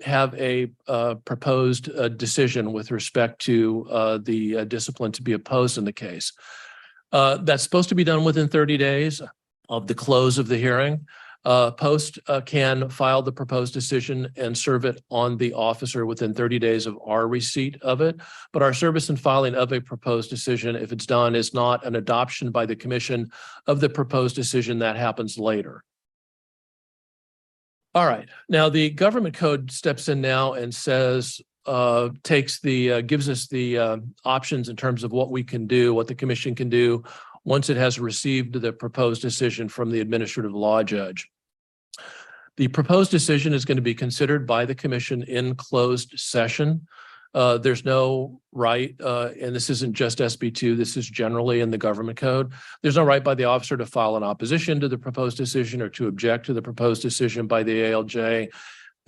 have a proposed decision with respect to the discipline to be opposed in the case. That's supposed to be done within 30 days of the close of the hearing. Post can file the proposed decision and serve it on the officer within 30 days of our receipt of it. But our service and filing of a proposed decision, if it's done, is not an adoption by the commission of the proposed decision. That happens later. All right. Now the government code steps in now and says, gives us the options in terms of what we can do, what the commission can do once it has received the proposed decision from the administrative law judge. The proposed decision is going to be considered by the commission in closed session. There's no right, and this isn't just SB2, this is generally in the government code. There's no right by the officer to file an opposition to the proposed decision or to object to the proposed decision by the ALJ.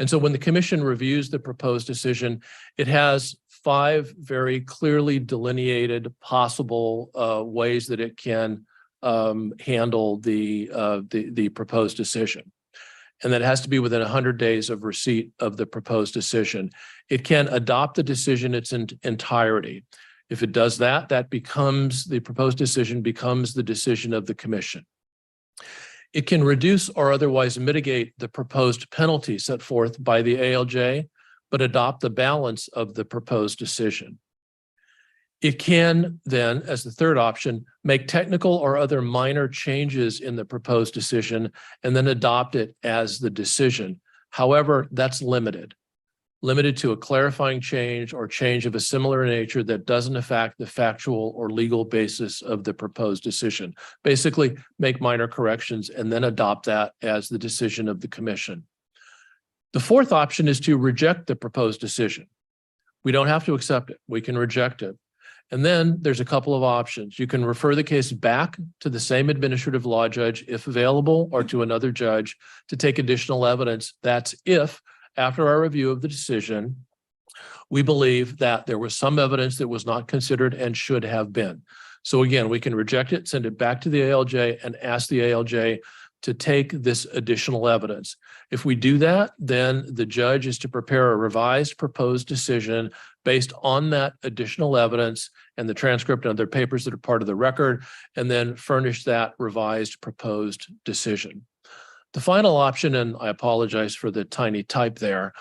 And so when the commission reviews the proposed decision, it has 5 very clearly delineated possible ways that it can handle the proposed decision. And that has to be within 100 days of receipt of the proposed decision. It can adopt the decision in its entirety. If it does that, the proposed decision becomes the decision of the commission. It can reduce or otherwise mitigate the proposed penalty set forth by the ALJ, but adopt the balance of the proposed decision. It can then, as the third option, make technical or other minor changes in the proposed decision and then adopt it as the decision. However, that's limited to a clarifying change or change of a similar nature that doesn't affect the factual or legal basis of the proposed decision. Basically, make minor corrections and then adopt that as the decision of the commission. The fourth option is to reject the proposed decision. We don't have to accept it. We can reject it. And then there's a couple of options. You can refer the case back to the same administrative law judge if available, or to another judge to take additional evidence. That's if, after our review of the decision, we believe that there was some evidence that was not considered and should have been. So again, we can reject it, send it back to the ALJ and ask the ALJ to take this additional evidence. If we do that, then the judge is to prepare a revised proposed decision based on that additional evidence and the transcript and other papers that are part of the record, and then furnish that revised proposed decision. The final option, and I apologize for the tiny type there,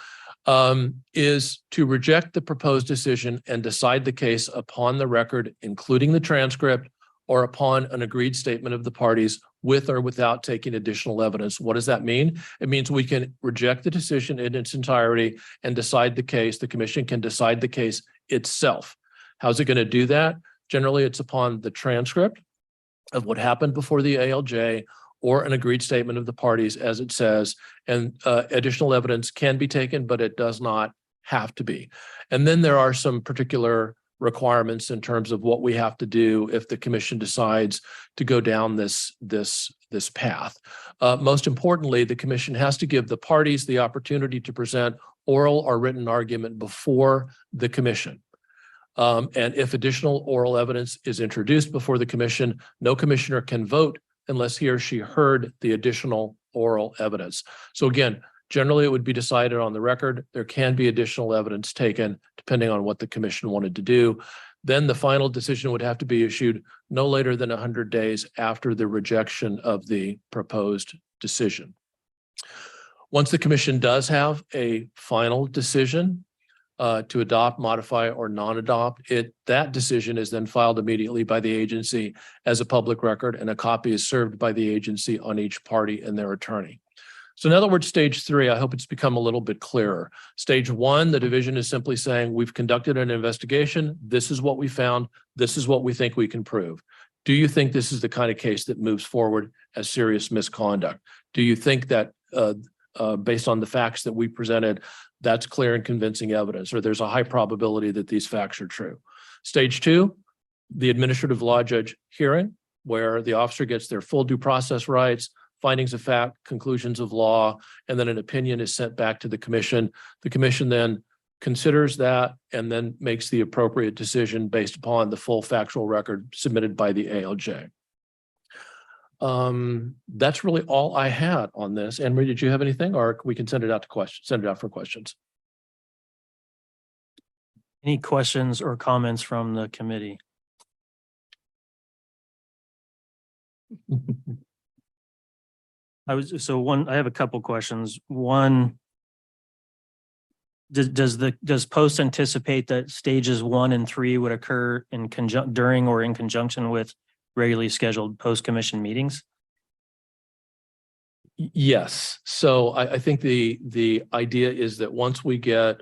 is to reject the proposed decision and decide the case upon the record, including the transcript, or upon an agreed statement of the parties with or without taking additional evidence. What does that mean? It means we can reject the decision in its entirety and decide the case. The commission can decide the case itself. How's it going to do that? Generally, it's upon the transcript of what happened before the ALJ or an agreed statement of the parties, as it says, and additional evidence can be taken, but it does not have to be. And then there are some particular requirements in terms of what we have to do if the commission decides to go down this path. Most importantly, the commission has to give the parties the opportunity to present oral or written argument before the commission. And if additional oral evidence is introduced before the commission, no commissioner can vote unless he or she heard the additional oral evidence. So again, generally it would be decided on the record. There can be additional evidence taken depending on what the commission wanted to do. Then the final decision would have to be issued no later than 100 days after the rejection of the proposed decision. Once the commission does have a final decision to adopt, modify, or non-adopt, that decision is then filed immediately by the agency as a public record, and a copy is served by the agency on each party and their attorney. So in other words, stage 3, I hope it's become a little bit clearer. Stage 1, the division is simply saying, we've conducted an investigation. This is what we found. This is what we think we can prove. Do you think this is the kind of case that moves forward as serious misconduct? Do you think that based on the facts that we presented, that's clear and convincing evidence, or there's a high probability that these facts are true? Stage 2, the administrative law judge hearing, where the officer gets their full due process rights, findings of fact, conclusions of law, and then an opinion is sent back to the commission. The commission then considers that and then makes the appropriate decision based upon the full factual record submitted by the ALJ. That's really all I had on this. Anne-Marie, did you have anything, or we can send it out to questions, send it out for questions? Any questions or comments from the committee? I have a couple questions. One, does Post anticipate that stages 1 and 3 would occur during or in conjunction with regularly scheduled post-commission meetings? Yes. So I think the idea is that once we get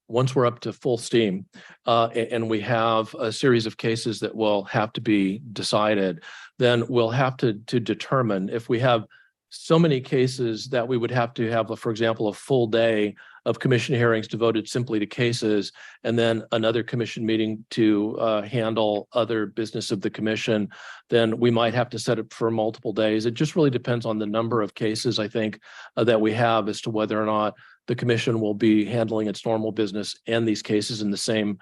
once we're up to full steam and we have a series of cases that will have to be decided, then we'll have to determine if we have so many cases that we would have to have, for example, a full day of commission hearings devoted simply to cases, and then another commission meeting to handle other business of the commission, then we might have to set it for multiple days. It just really depends on the number of cases, I think, that we have as to whether or not the commission will be handling its normal business and these cases in the same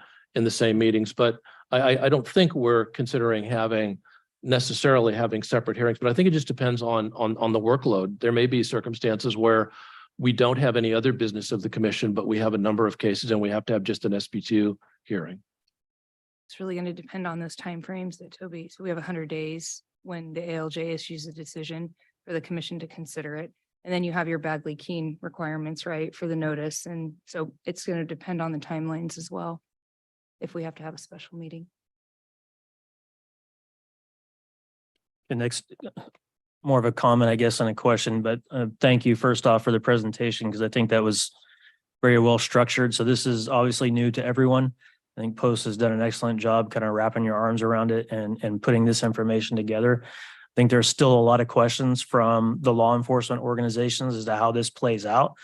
meetings. But I don't think we're considering necessarily having separate hearings, but I think it just depends on the workload. There may be circumstances where we don't have any other business of the commission, but we have a number of cases and we have to have just an SB2 hearing. It's really going to depend on those timeframes that Toby, so we have 100 days when the ALJ issues a decision for the commission to consider it. And then you have your Bagley-Keene requirements, right, for the notice. And so it's going to depend on the timelines as well, if we have to have a special meeting. The next, more of a comment, I guess, on a question, but thank you first off for the presentation, because I think that was very well structured. So this is obviously new to everyone. I think Post has done an excellent job kind of wrapping your arms around it and putting this information together. I think there's still a lot of questions from the law enforcement organizations as to how this plays out.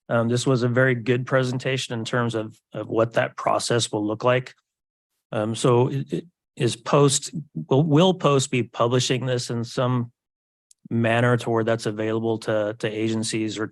This was a very good presentation in terms of what that process will look like. So will Post be publishing this in some manner to where that's available to agencies or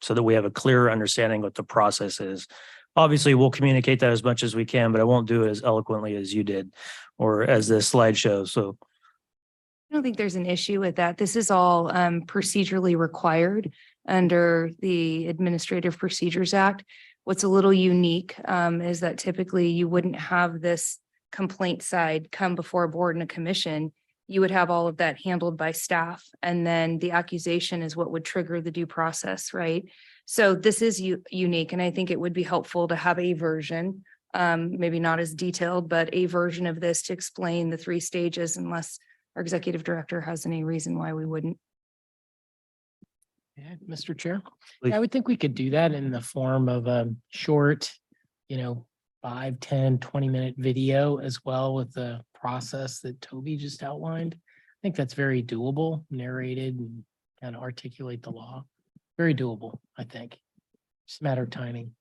so that we have a clearer understanding what the process is? Obviously, we'll communicate that as much as we can, but I won't do it as eloquently as you did or as this slide shows. So I don't think there's an issue with that. This is all procedurally required under the Administrative Procedures Act. What's a little unique is that typically you wouldn't have this complaint side come before a board and a commission. You would have all of that handled by staff, and then the accusation is what would trigger the due process, right? So this is unique, and I think it would be helpful to have a version, maybe not as detailed, but a version of this to explain the 3 stages, unless our executive director has any reason why we wouldn't. Yeah, Mr. Chair, Please. I would think we could do that in the form of a short, 5, 10, 20-minute video as well with the process that Toby just outlined. I think that's very doable, narrated and kind of articulate the law. Very doable, I think. Just a matter of timing.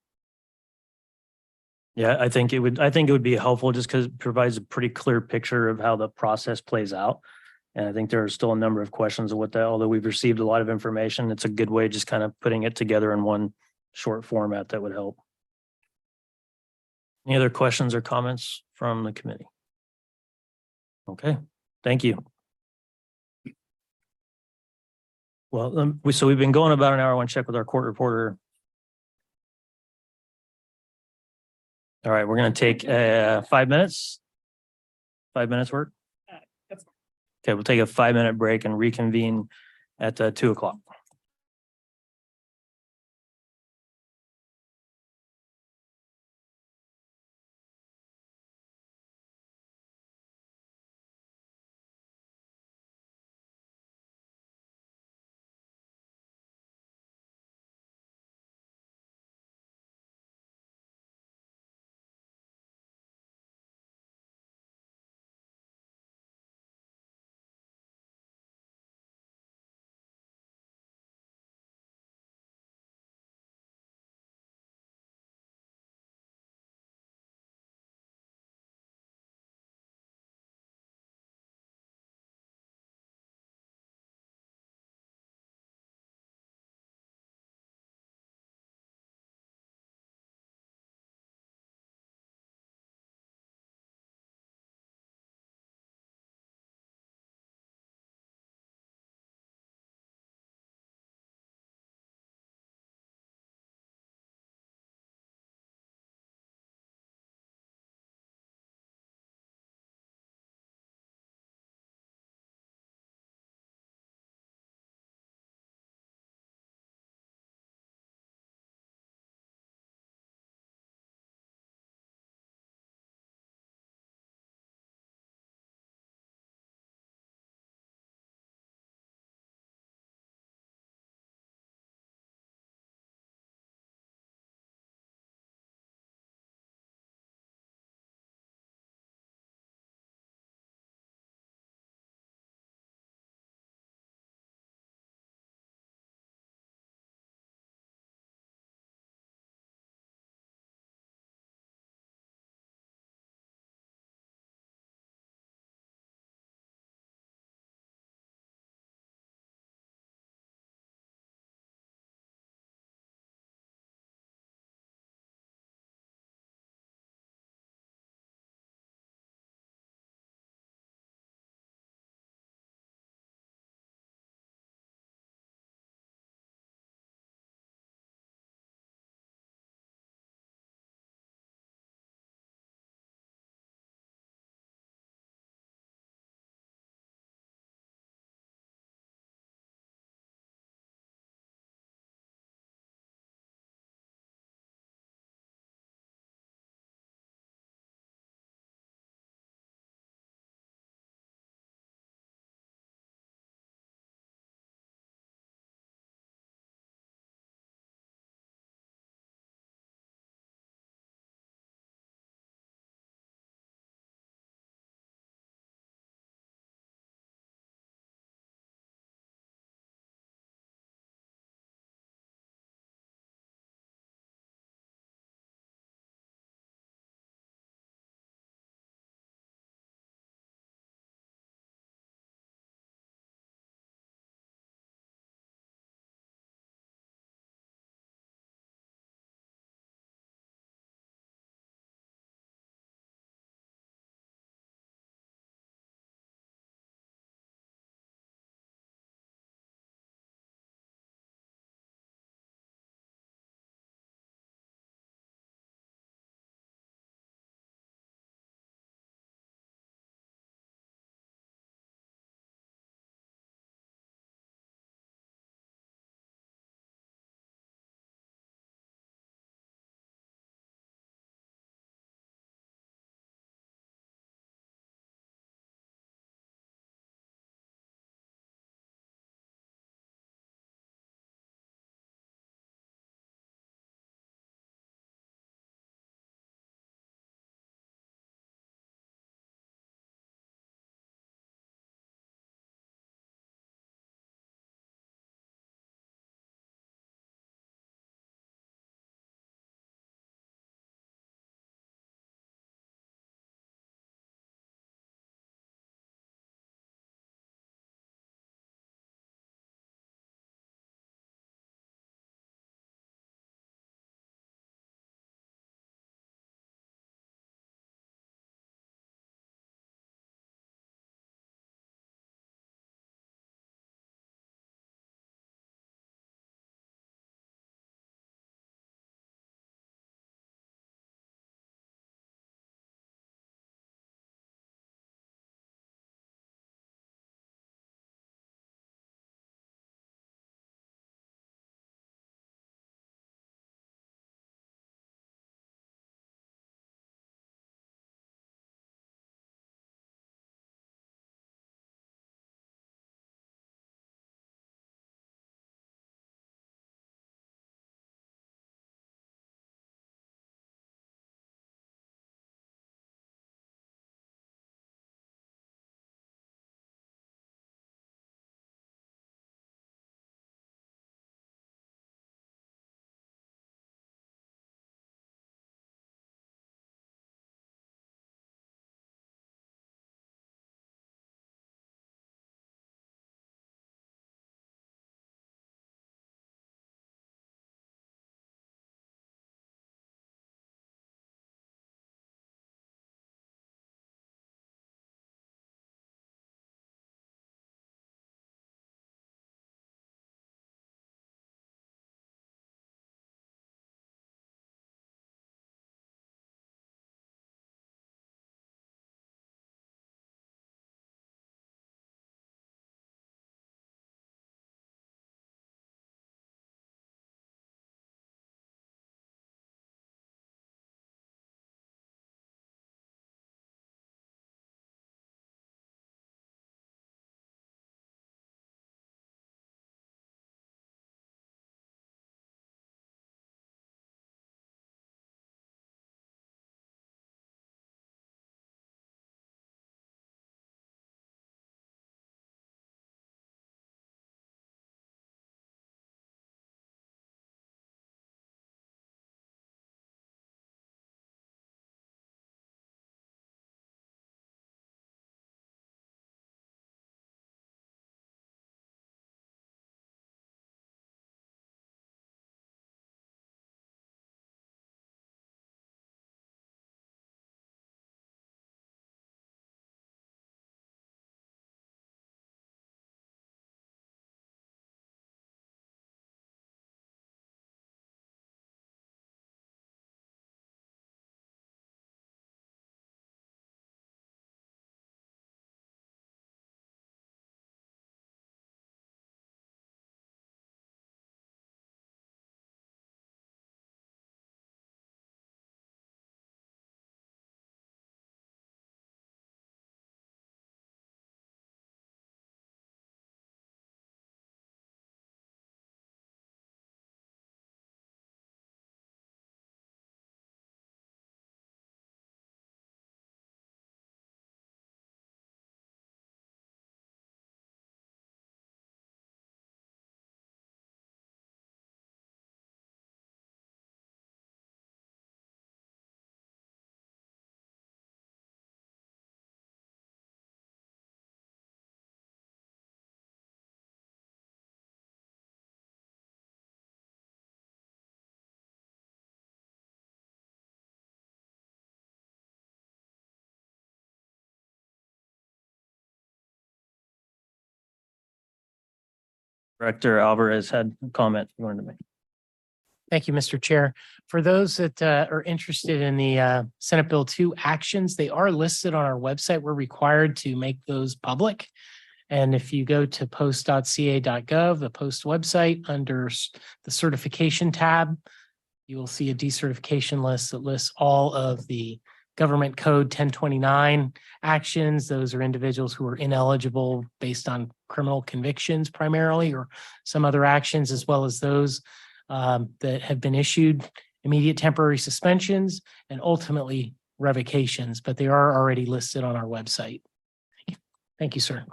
yeah, I think it would be helpful just because it provides a pretty clear picture of how the process plays out. And I think there are still a number of questions of what that, although we've received a lot of information, it's a good way just kind of putting it together in one short format that would help. Any other questions or comments from the committee? Okay, thank you. Well, so we've been going about an hour. I want to check with our court reporter. All right, we're going to take 5 minutes. 5 minutes work? Okay, we'll take a 5-minute break and reconvene at 2 o'clock. Director Alvarez had a comment he wanted to make. Thank you, Mr. Chair. For those that are interested in the Senate Bill 2 actions, they are listed on our website. We're required to make those public. And if you go to post.ca.gov, the Post website, under the certification tab, you will see a decertification list that lists all of the Government Code 1029 actions. Those are individuals who are ineligible based on criminal convictions primarily, or some other actions, as well as those that have been issued immediate temporary suspensions and ultimately revocations, but they are already listed on our website. Thank you, sir.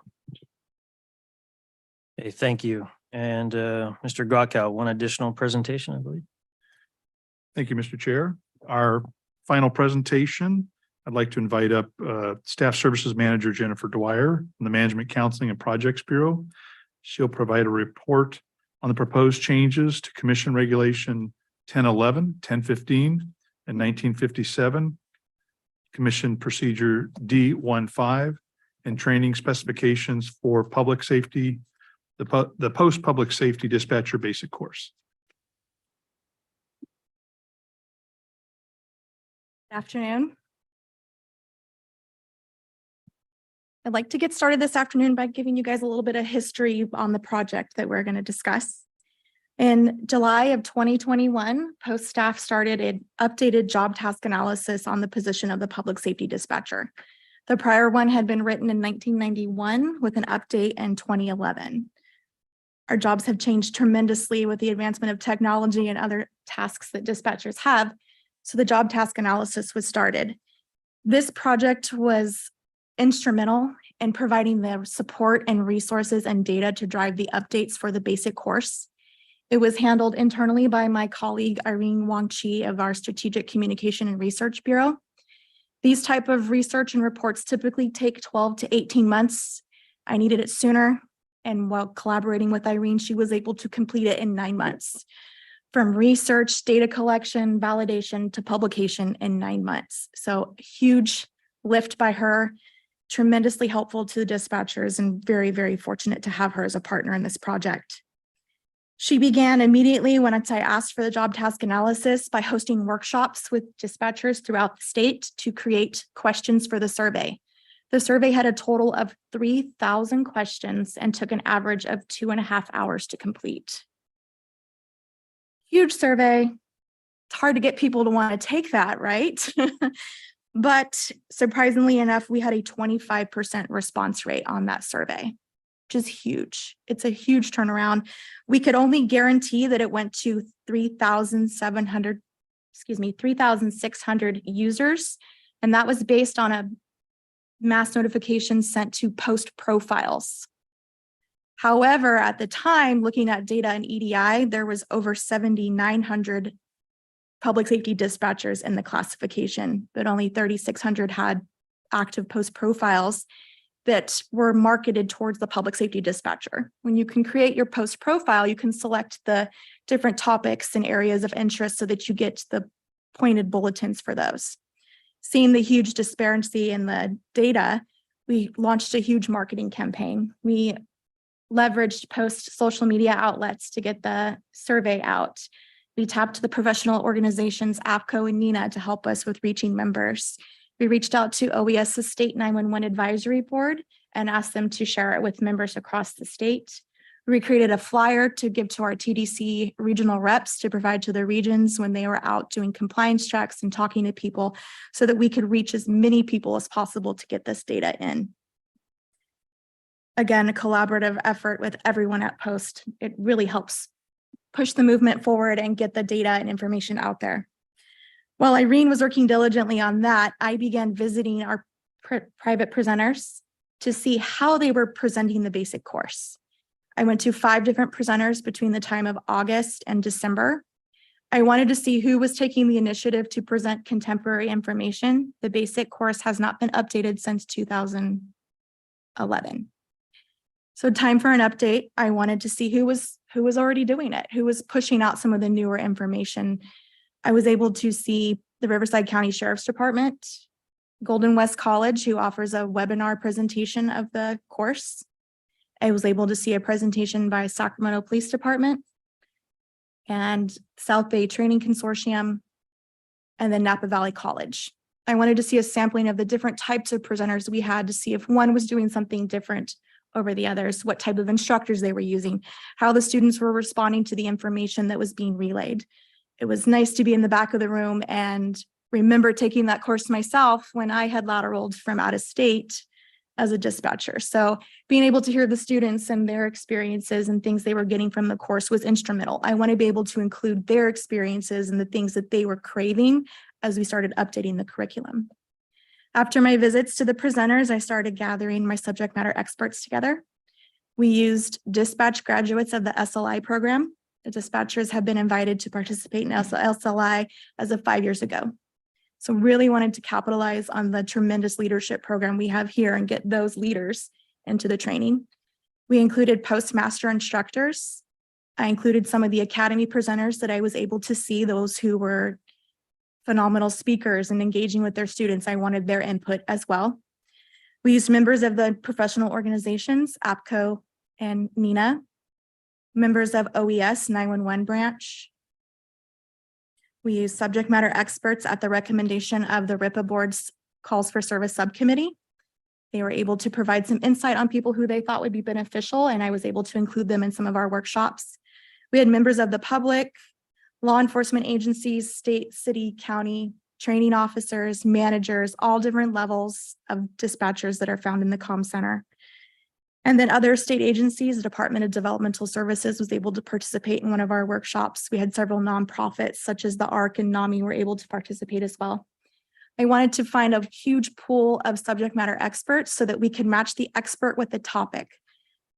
Okay, thank you. And Mr. Grotkow, one additional presentation, I believe. Thank you, Mr. Chair. Our final presentation, I'd like to invite up Staff Services Manager Jennifer Dwyer from the Management Counseling and Projects Bureau. She'll provide a report on the proposed changes to Commission Regulation 1011, 1015, and 1957, Commission Procedure D15, and training specifications for public safety, the post-public safety dispatcher basic course. Good afternoon. I'd like to get started this afternoon by giving you guys a little bit of history on the project that we're going to discuss. In July of 2021, Post staff started an updated job task analysis on the position of the public safety dispatcher. The prior one had been written in 1991 with an update in 2011. Our jobs have changed tremendously with the advancement of technology and other tasks that dispatchers have. So the job task analysis was started. This project was instrumental in providing the support and resources and data to drive the updates for the basic course. It was handled internally by my colleague Irene Wang-Chi of our Strategic Communication and Research Bureau. These type of research and reports typically take 12 to 18 months. I needed it sooner, and while collaborating with Irene, she was able to complete it in 9 months. From research, data collection, validation to publication in 9 months. So huge lift by her, tremendously helpful to the dispatchers, and very, very fortunate to have her as a partner in this project. She began immediately when I asked for the job task analysis by hosting workshops with dispatchers throughout the state to create questions for the survey. The survey had a total of 3,000 questions and took an average of 2.5 hours to complete. Huge survey. It's hard to get people to want to take that, right? But surprisingly enough, we had a 25% response rate on that survey, which is huge. It's a huge turnaround. We could only guarantee that it went to 3,600 users. And that was based on a mass notification sent to Post profiles. However, at the time, looking at data in EDI, there was over 7,900 public safety dispatchers in the classification, but only 3,600 had active Post profiles that were marketed towards the public safety dispatcher. When you can create your Post profile, you can select the different topics and areas of interest so that you get the pointed bulletins for those. Seeing the huge disparity in the data, we launched a huge marketing campaign. We leveraged Post social media outlets to get the survey out. We tapped the professional organizations, APCO and NENA, to help us with reaching members. We reached out to OES's State 911 Advisory Board and asked them to share it with members across the state. We created a flyer to give to our TDC regional reps to provide to the regions when they were out doing compliance checks and talking to people so that we could reach as many people as possible to get this data in. Again, a collaborative effort with everyone at Post. It really helps push the movement forward and get the data and information out there. While Irene was working diligently on that, I began visiting our private presenters to see how they were presenting the basic course. I went to 5 different presenters between the time of August and December. I wanted to see who was taking the initiative to present contemporary information. The basic course has not been updated since 2011. So time for an update. I wanted to see who was already doing it, who was pushing out some of the newer information. I was able to see the Riverside County Sheriff's Department, Golden West College, who offers a webinar presentation of the course, I was able to see a presentation by Sacramento Police Department and South Bay Training Consortium, and then Napa Valley College. I wanted to see a sampling of the different types of presenters we had to see if one was doing something different over the others, what type of instructors they were using, how the students were responding to the information that was being relayed. It was nice to be in the back of the room and remember taking that course myself when I had lateraled from out of state as a dispatcher. So being able to hear the students and their experiences and things they were getting from the course was instrumental. I want to be able to include their experiences and the things that they were craving as we started updating the curriculum. After my visits to the presenters, I started gathering my subject matter experts together. We used dispatch graduates of the SLI program. The dispatchers have been invited to participate in SLI as of 5 years ago. So really wanted to capitalize on the tremendous leadership program we have here and get those leaders into the training. We included postmaster instructors. I included some of the academy presenters that I was able to see, those who were phenomenal speakers and engaging with their students. I wanted their input as well. We used members of the professional organizations, APCO and NINA, members of OES 911 branch. We used subject matter experts at the recommendation of the RIPA board's calls for service subcommittee. They were able to provide some insight on people who they thought would be beneficial, and I was able to include them in some of our workshops. We had members of the public, law enforcement agencies, state, city, county, training officers, managers, all different levels of dispatchers that are found in the comm center. And then other state agencies, the Department of Developmental Services was able to participate in one of our workshops. We had several nonprofits such as the ARC and NAMI were able to participate as well. I wanted to find a huge pool of subject matter experts so that we could match the expert with the topic.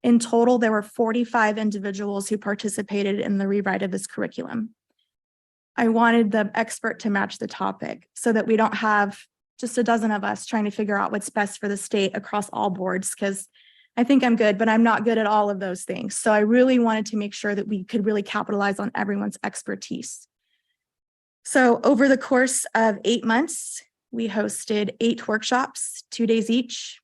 In total, there were 45 individuals who participated in the rewrite of this curriculum. I wanted the expert to match the topic so that we don't have just a dozen of us trying to figure out what's best for the state across all boards, because I think I'm good, but I'm not good at all of those things. So I really wanted to make sure that we could really capitalize on everyone's expertise. So over the course of 8 months, we hosted 8 workshops, 2 days each,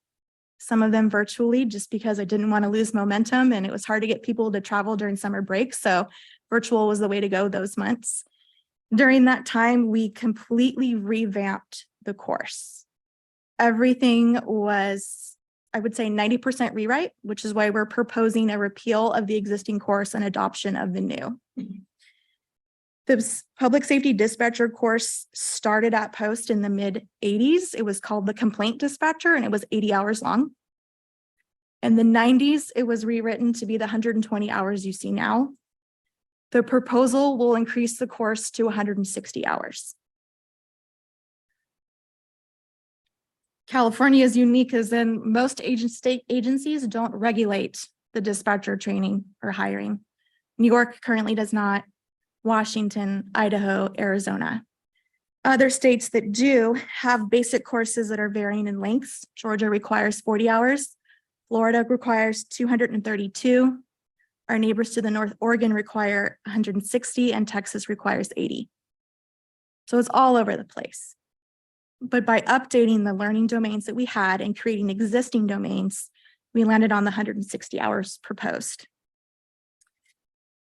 some of them virtually, just because I didn't want to lose momentum and it was hard to get people to travel during summer break. So virtual was the way to go those months. During that time, we completely revamped the course. Everything was, I would say, 90% rewrite, which is why we're proposing a repeal of the existing course and adoption of the new. The public safety dispatcher course started at Post in the mid-80s. It was called the complaint dispatcher and it was 80 hours long. In the 90s, it was rewritten to be the 120 hours you see now. The proposal will increase the course to 160 hours. California is unique as in most state agencies don't regulate the dispatcher training or hiring. New York currently does not. Washington, Idaho, Arizona. Other states that do have basic courses that are varying in lengths. Georgia requires 40 hours. Florida requires 232. Our neighbors to the north, Oregon, require 160 and Texas requires 80. So it's all over the place. But by updating the learning domains that we had and creating existing domains, we landed on the 160 hours proposed.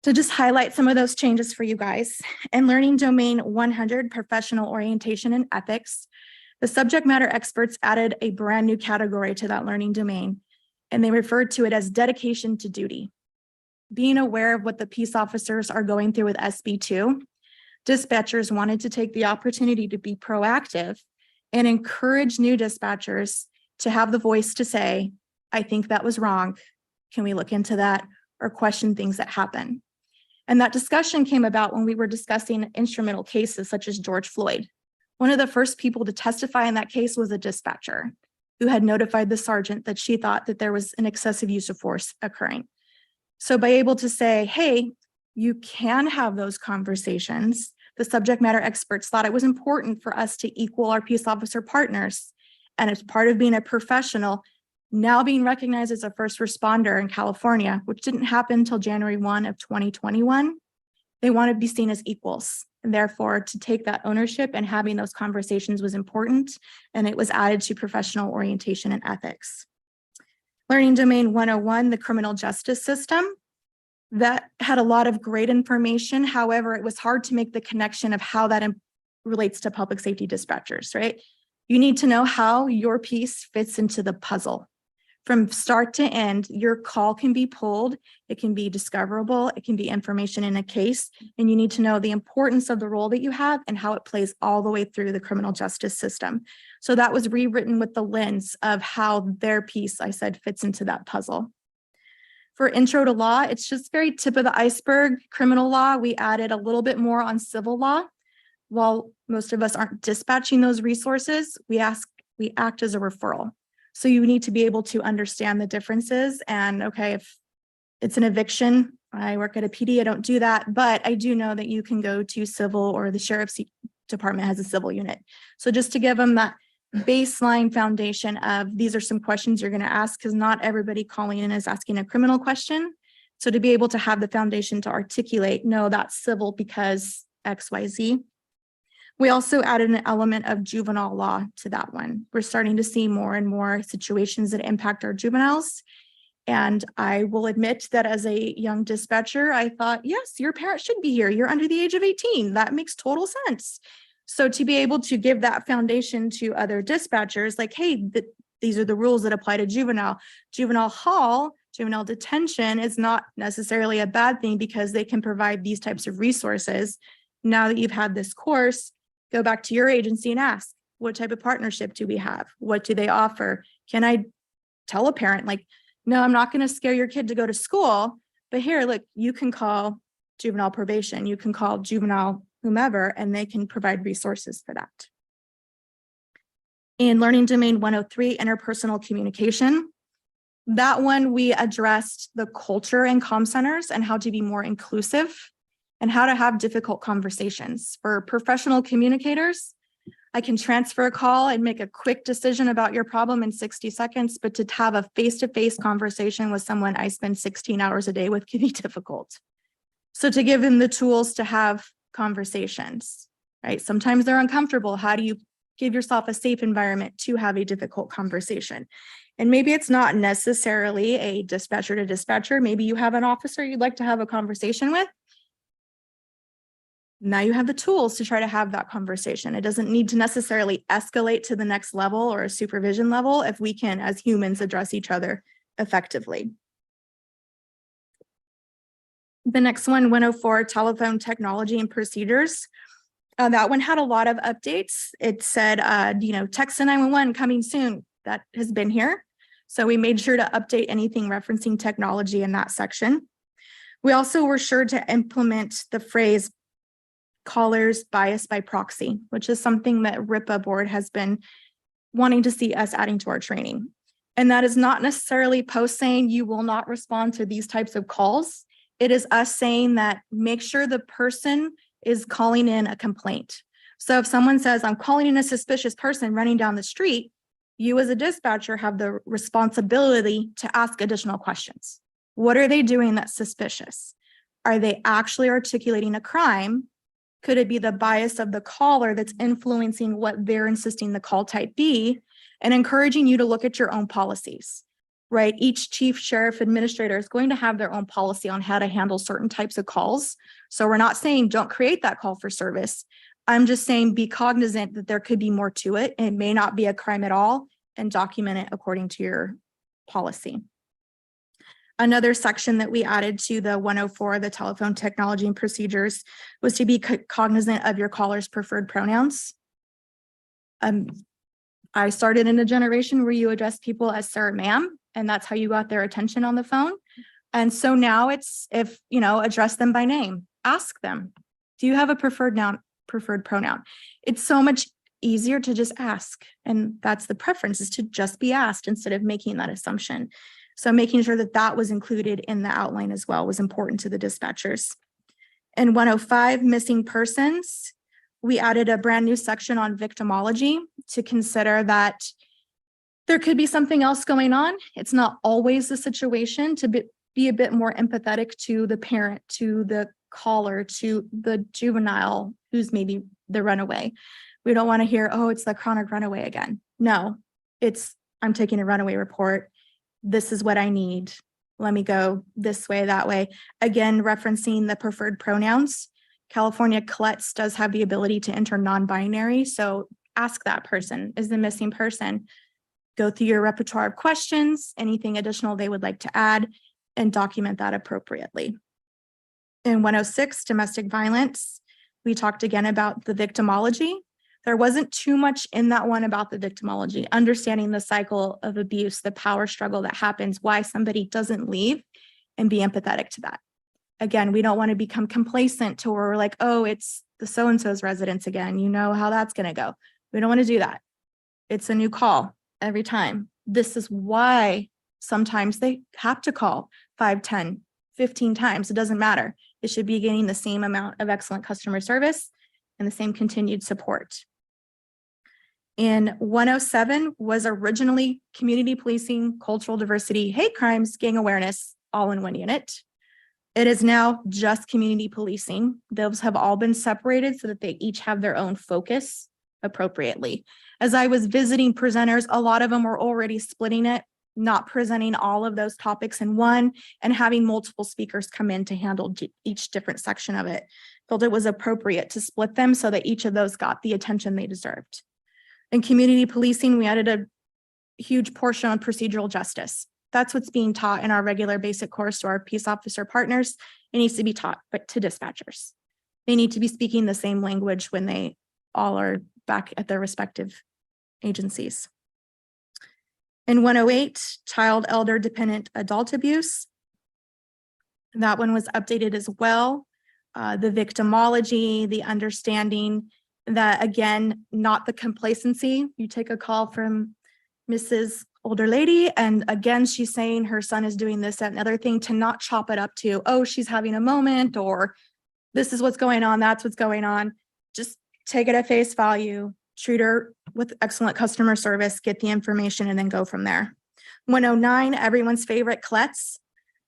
To just highlight some of those changes for you guys, in learning domain 100, professional orientation and ethics, the subject matter experts added a brand new category to that learning domain, and they referred to it as dedication to duty. Being aware of what the peace officers are going through with SB2, dispatchers wanted to take the opportunity to be proactive and encourage new dispatchers to have the voice to say, I think that was wrong. Can we look into that or question things that happen? And that discussion came about when we were discussing instrumental cases such as George Floyd. One of the first people to testify in that case was a dispatcher who had notified the sergeant that she thought that there was an excessive use of force occurring. So by able to say, hey, you can have those conversations, the subject matter experts thought it was important for us to equal our peace officer partners. And as part of being a professional, now being recognized as a first responder in California, which didn't happen until January 1 of 2021, they want to be seen as equals. And therefore, to take that ownership and having those conversations was important, and it was added to professional orientation and ethics. Learning Domain 101, the criminal justice system. That had a lot of great information. However, it was hard to make the connection of how that relates to public safety dispatchers, right? You need to know how your piece fits into the puzzle. From start to end, your call can be pulled, it can be discoverable, it can be information in a case, and you need to know the importance of the role that you have and how it plays all the way through the criminal justice system. So that was rewritten with the lens of how their piece, I said, fits into that puzzle. For intro to law, it's just very tip of the iceberg. Criminal law, we added a little bit more on civil law. While most of us aren't dispatching those resources, we act as a referral. So you need to be able to understand the differences. And okay, if it's an eviction, I work at a PD, I don't do that, but I do know that you can go to civil, or the sheriff's department has a civil unit. So just to give them that baseline foundation of these are some questions you're going to ask, because not everybody calling in is asking a criminal question. So to be able to have the foundation to articulate, no, that's civil because XYZ. We also added an element of juvenile law to that one. We're starting to see more and more situations that impact our juveniles. And I will admit that as a young dispatcher, I thought, yes, your parent should be here. You're under the age of 18. That makes total sense. So to be able to give that foundation to other dispatchers, like, hey, these are the rules that apply to juvenile. Juvenile hall, juvenile detention is not necessarily a bad thing because they can provide these types of resources. Now that you've had this course, go back to your agency and ask, what type of partnership do we have? What do they offer? Can I tell a parent, like, no, I'm not going to scare your kid to go to school, but here, look, you can call juvenile probation, you can call juvenile whomever, and they can provide resources for that. In Learning Domain 103, interpersonal communication, that one we addressed the culture in comm centers and how to be more inclusive and how to have difficult conversations. For professional communicators, I can transfer a call and make a quick decision about your problem in 60 seconds, but to have a face-to-face conversation with someone I spend 16 hours a day with can be difficult. So to give them the tools to have conversations, right? Sometimes they're uncomfortable. How do you give yourself a safe environment to have a difficult conversation? And maybe it's not necessarily a dispatcher to dispatcher. Maybe you have an officer you'd like to have a conversation with. Now you have the tools to try to have that conversation. It doesn't need to necessarily escalate to the next level or a supervision level if we can, as humans, address each other effectively. The next one, 104, telephone technology and procedures. That one had a lot of updates. It said, text to 911 coming soon. That has been here. So we made sure to update anything referencing technology in that section. We also were sure to implement the phrase callers biased by proxy, which is something that RIPA board has been wanting to see us adding to our training. And that is not necessarily post saying you will not respond to these types of calls. It is us saying that make sure the person is calling in a complaint. So if someone says, I'm calling in a suspicious person running down the street, you as a dispatcher have the responsibility to ask additional questions. What are they doing that's suspicious? Are they actually articulating a crime? Could it be the bias of the caller that's influencing what they're insisting the call type be, and encouraging you to look at your own policies, right? Each chief, sheriff, administrator is going to have their own policy on how to handle certain types of calls. So we're not saying don't create that call for service. I'm just saying be cognizant that there could be more to it. It may not be a crime at all, and document it according to your policy. Another section that we added to the 104, the telephone technology and procedures, was to be cognizant of your caller's preferred pronouns. I started in a generation where you address people as sir, ma'am, and that's how you got their attention on the phone. And so now it's, if, address them by name, ask them, do you have a preferred pronoun? It's so much easier to just ask. And that's the preference, is to just be asked instead of making that assumption. So making sure that that was included in the outline as well was important to the dispatchers. In 105, missing persons, we added a brand new section on victimology to consider that there could be something else going on. It's not always the situation, to be a bit more empathetic to the parent, to the caller, to the juvenile who's maybe the runaway. We don't want to hear, oh, it's the chronic runaway again. No, it's, I'm taking a runaway report. this is what I need. Let me go this way, that way. Again, referencing the preferred pronouns. California CLETS does have the ability to enter non-binary. So ask that person, is the missing person. Go through your repertoire of questions, anything additional they would like to add, and document that appropriately. In 106, domestic violence, we talked again about the victimology. There wasn't too much in that one about the victimology, understanding the cycle of abuse, the power struggle that happens, why somebody doesn't leave, and be empathetic to that. Again, we don't want to become complacent to where we're like, oh, it's the so-and-so's residence again. You know how that's going to go. We don't want to do that. It's a new call every time. This is why sometimes they have to call 5, 10, 15 times. It doesn't matter. It should be getting the same amount of excellent customer service and the same continued support. In 107 was originally community policing, cultural diversity, hate crimes, gang awareness, all in one unit. It is now just community policing. Those have all been separated so that they each have their own focus appropriately. As I was visiting presenters, a lot of them were already splitting it, not presenting all of those topics in one, and having multiple speakers come in to handle each different section of it. Felt it was appropriate to split them so that each of those got the attention they deserved. In community policing, we added a huge portion on procedural justice. That's what's being taught in our regular basic course to our peace officer partners. It needs to be taught to dispatchers. They need to be speaking the same language when they all are back at their respective agencies. In 108, child, elder, dependent, adult abuse. That one was updated as well. The victimology, the understanding that, again, not the complacency. You take a call from Mrs. Older lady, and again, she's saying her son is doing this, that, and other thing, to not chop it up to, oh, she's having a moment, or this is what's going on, that's what's going on. Just take it at face value, treat her with excellent customer service, get the information, and then go from there. 109, everyone's favorite CLETS.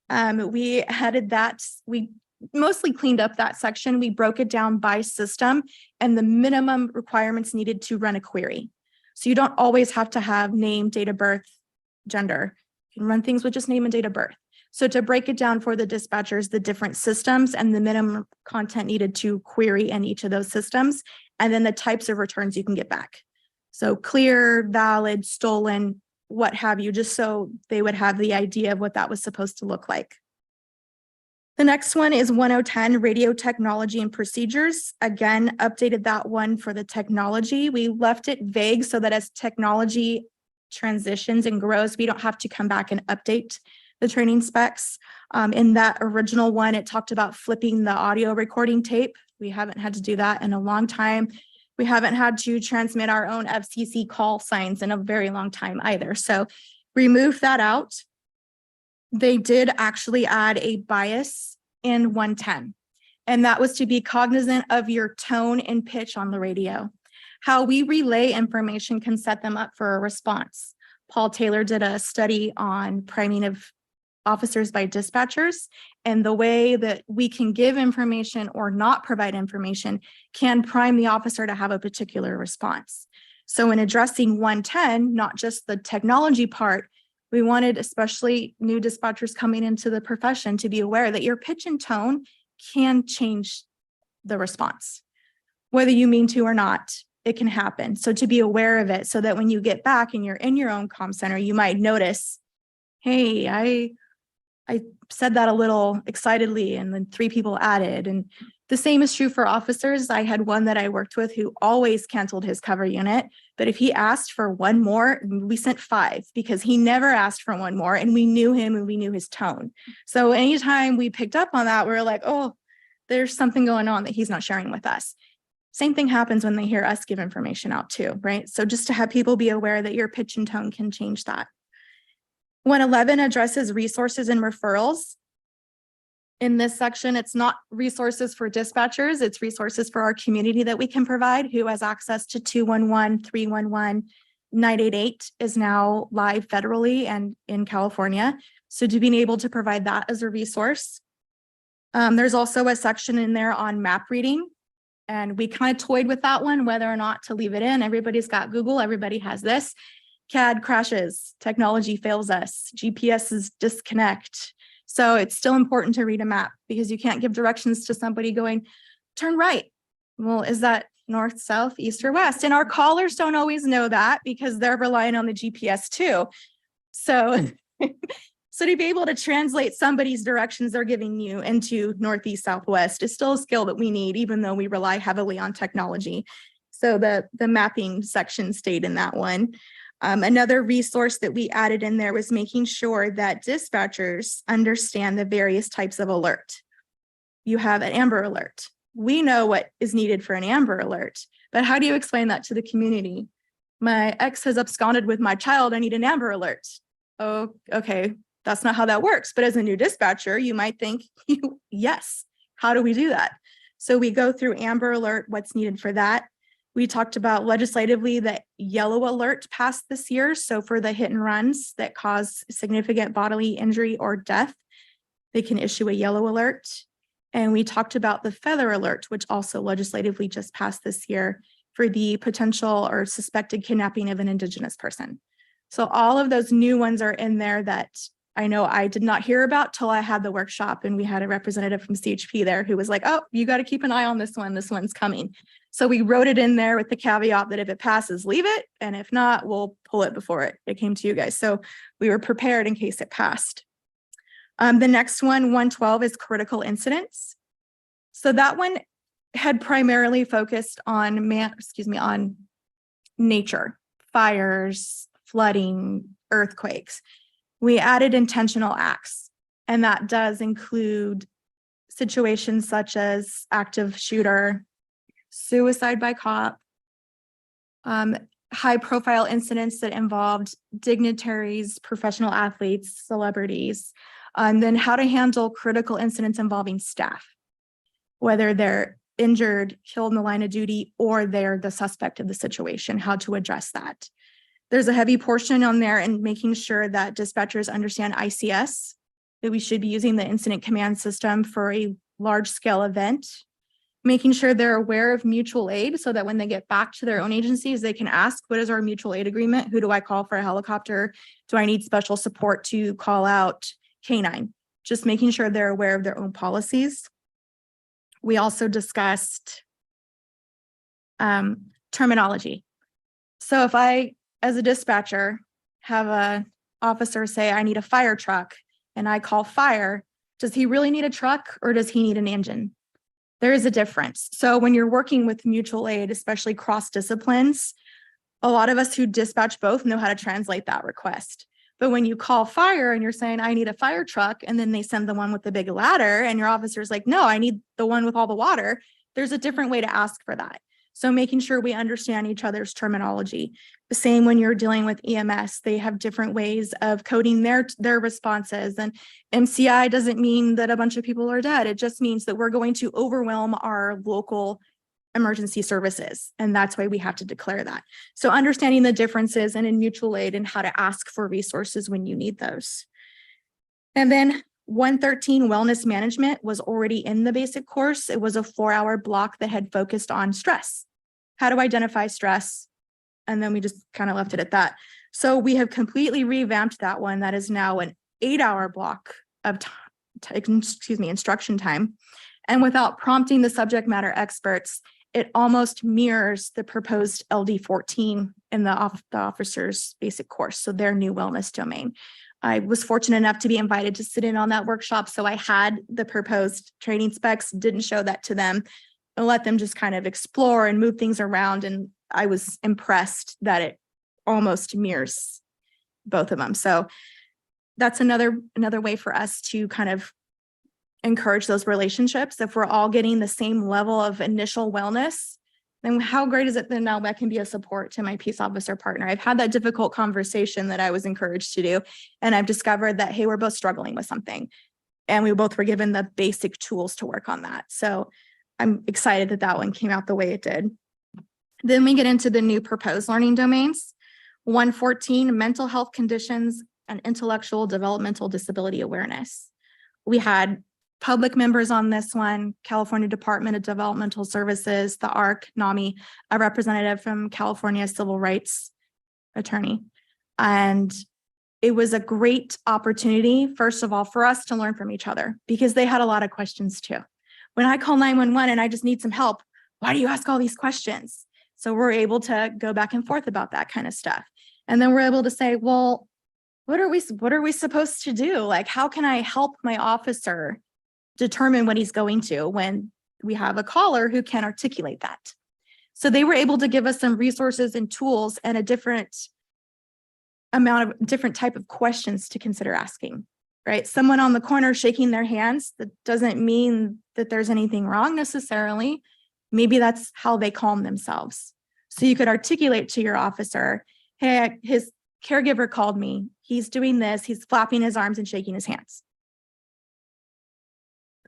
We headed that, we mostly cleaned up that section. We broke it down by system and the minimum requirements needed to run a query. So you don't always have to have name, date of birth, gender. You can run things with just name and date of birth. So to break it down for the dispatchers, the different systems and the minimum content needed to query in each of those systems, and then the types of returns you can get back. So clear, valid, stolen, what have you, just so they would have the idea of what that was supposed to look like. The next one is 1010, radio technology and procedures. Again, updated that one for the technology. We left it vague so that as technology transitions and grows, we don't have to come back and update the training specs. In that original one, it talked about flipping the audio recording tape. We haven't had to do that in a long time. We haven't had to transmit our own FCC call signs in a very long time either. So remove that out. They did actually add a bias in 110, and that was to be cognizant of your tone and pitch on the radio. How we relay information can set them up for a response. Paul Taylor did a study on priming of officers by dispatchers, and the way that we can give information or not provide information can prime the officer to have a particular response. So in addressing 110, not just the technology part, we wanted especially new dispatchers coming into the profession to be aware that your pitch and tone can change the response. Whether you mean to or not, it can happen. So to be aware of it so that when you get back and you're in your own comm center, you might notice, hey, I said that a little excitedly and then 3 people added. And the same is true for officers. I had one that I worked with who always canceled his cover unit, but if he asked for one more, we sent 5 because he never asked for one more, and we knew him and we knew his tone. So anytime we picked up on that, we were like, oh, there's something going on that he's not sharing with us. Same thing happens when they hear us give information out too, right? So just to have people be aware that your pitch and tone can change that. 111 addresses resources and referrals. In this section, it's not resources for dispatchers, it's resources for our community that we can provide. Who has access to 211, 311, 988 is now live federally and in California. So to being able to provide that as a resource. There's also a section in there on map reading. And we kind of toyed with that one, whether or not to leave it in. Everybody's got Google, everybody has this. CAD crashes, technology fails us, GPSs disconnect. So it's still important to read a map because you can't give directions to somebody going, turn right. Well, is that north, south, east, or west? And our callers don't always know that because they're relying on the GPS too. So, so to be able to translate somebody's directions they're giving you into northeast, southwest is still a skill that we need, even though we rely heavily on technology. So the mapping section stayed in that one. Another resource that we added in there was making sure that dispatchers understand the various types of alert. You have an Amber Alert. We know what is needed for an Amber Alert, but how do you explain that to the community? My ex has absconded with my child. I need an Amber Alert. Oh, okay. That's not how that works. But as a new dispatcher, you might think, yes, how do we do that? So we go through Amber Alert, what's needed for that. We talked about legislatively that Yellow Alert passed this year. So for the hit and runs that cause significant bodily injury or death, they can issue a Yellow Alert. And we talked about the Feather Alert, which also legislatively just passed this year for the potential or suspected kidnapping of an Indigenous person. So all of those new ones are in there that I know I did not hear about till I had the workshop, and we had a representative from CHP there who was like, oh, you got to keep an eye on this one. This one's coming. So we wrote it in there with the caveat that if it passes, leave it. And if not, we'll pull it before it came to you guys. So we were prepared in case it passed. The next one, 112, is critical incidents. So that one had primarily focused on on nature, fires, flooding, earthquakes. We added intentional acts, and that does include situations such as active shooter, suicide by cop, high profile incidents that involved dignitaries, professional athletes, celebrities, and then how to handle critical incidents involving staff, whether they're injured, killed in the line of duty, or they're the suspect of the situation, how to address that. There's a heavy portion on there and making sure that dispatchers understand ICS, that we should be using the incident command system for a large scale event, making sure they're aware of mutual aid so that when they get back to their own agencies, they can ask, what is our mutual aid agreement? Who do I call for a helicopter? Do I need special support to call out K9? Just making sure they're aware of their own policies. We also discussed terminology. So if I, as a dispatcher, have a officer say, I need a fire truck, and I call fire, does he really need a truck or does he need an engine? There is a difference. So when you're working with mutual aid, especially cross disciplines, a lot of us who dispatch both know how to translate that request. But when you call fire and you're saying, I need a fire truck, and then they send the one with the big ladder and your officer's like, no, I need the one with all the water, there's a different way to ask for that. So making sure we understand each other's terminology. The same when you're dealing with EMS, they have different ways of coding their responses. And MCI doesn't mean that a bunch of people are dead. It just means that we're going to overwhelm our local emergency services. And that's why we have to declare that. So understanding the differences and in mutual aid and how to ask for resources when you need those. And then 113 wellness management was already in the basic course. It was a 4-hour block that had focused on stress. How to identify stress. And then we just kind of left it at that. So we have completely revamped that one. That is now an 8-hour block of instruction time. And without prompting the subject matter experts, it almost mirrors the proposed LD 14 in the officer's basic course. So their new wellness domain. I was fortunate enough to be invited to sit in on that workshop. So I had the proposed training specs, didn't show that to them, and let them just kind of explore and move things around. And I was impressed that it almost mirrors both of them. So that's another way for us to kind of encourage those relationships. If we're all getting the same level of initial wellness, then how great is it that now that can be a support to my peace officer partner? I've had that difficult conversation that I was encouraged to do. And I've discovered that, hey, we're both struggling with something. And we both were given the basic tools to work on that. So I'm excited that that one came out the way it did. Then we get into the new proposed learning domains. 114, mental health conditions and intellectual developmental disability awareness. We had public members on this one, California Department of Developmental Services, the ARC, NAMI, a representative from California Civil Rights Attorney. And it was a great opportunity, first of all, for us to learn from each other because they had a lot of questions too. When I call 911 and I just need some help, why do you ask all these questions? So we're able to go back and forth about that kind of stuff. And then we're able to say, well, what are we supposed to do? Like, how can I help my officer determine what he's going to when we have a caller who can articulate that? So they were able to give us some resources and tools and a different type of questions to consider asking, right? Someone on the corner shaking their hands, that doesn't mean that there's anything wrong necessarily. Maybe that's how they calm themselves. So you could articulate to your officer, hey, his caregiver called me. He's doing this. He's flapping his arms and shaking his hands.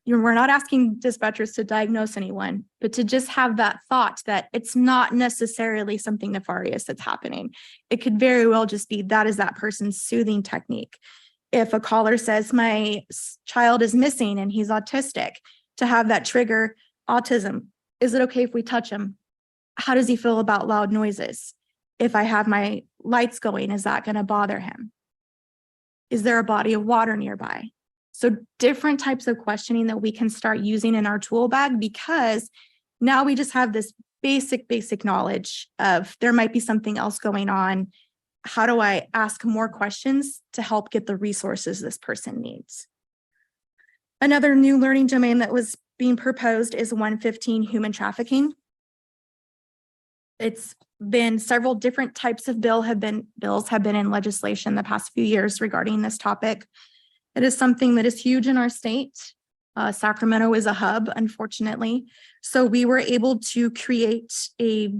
We're not asking dispatchers to diagnose anyone, but to just have that thought that it's not necessarily something nefarious that's happening. It could very well just be that is that person's soothing technique. If a caller says my child is missing and he's autistic, to have that trigger autism. Is it okay if we touch him? How does he feel about loud noises? If I have my lights going, is that going to bother him? Is there a body of water nearby? So different types of questioning that we can start using in our tool bag, because now we just have this basic knowledge of there might be something else going on. How do I ask more questions to help get the resources this person needs? Another new learning domain that was being proposed is 115 human trafficking. It's been several different types of bills have been in legislation the past few years regarding this topic. It is something that is huge in our state. Sacramento is a hub, unfortunately. So we were able to create a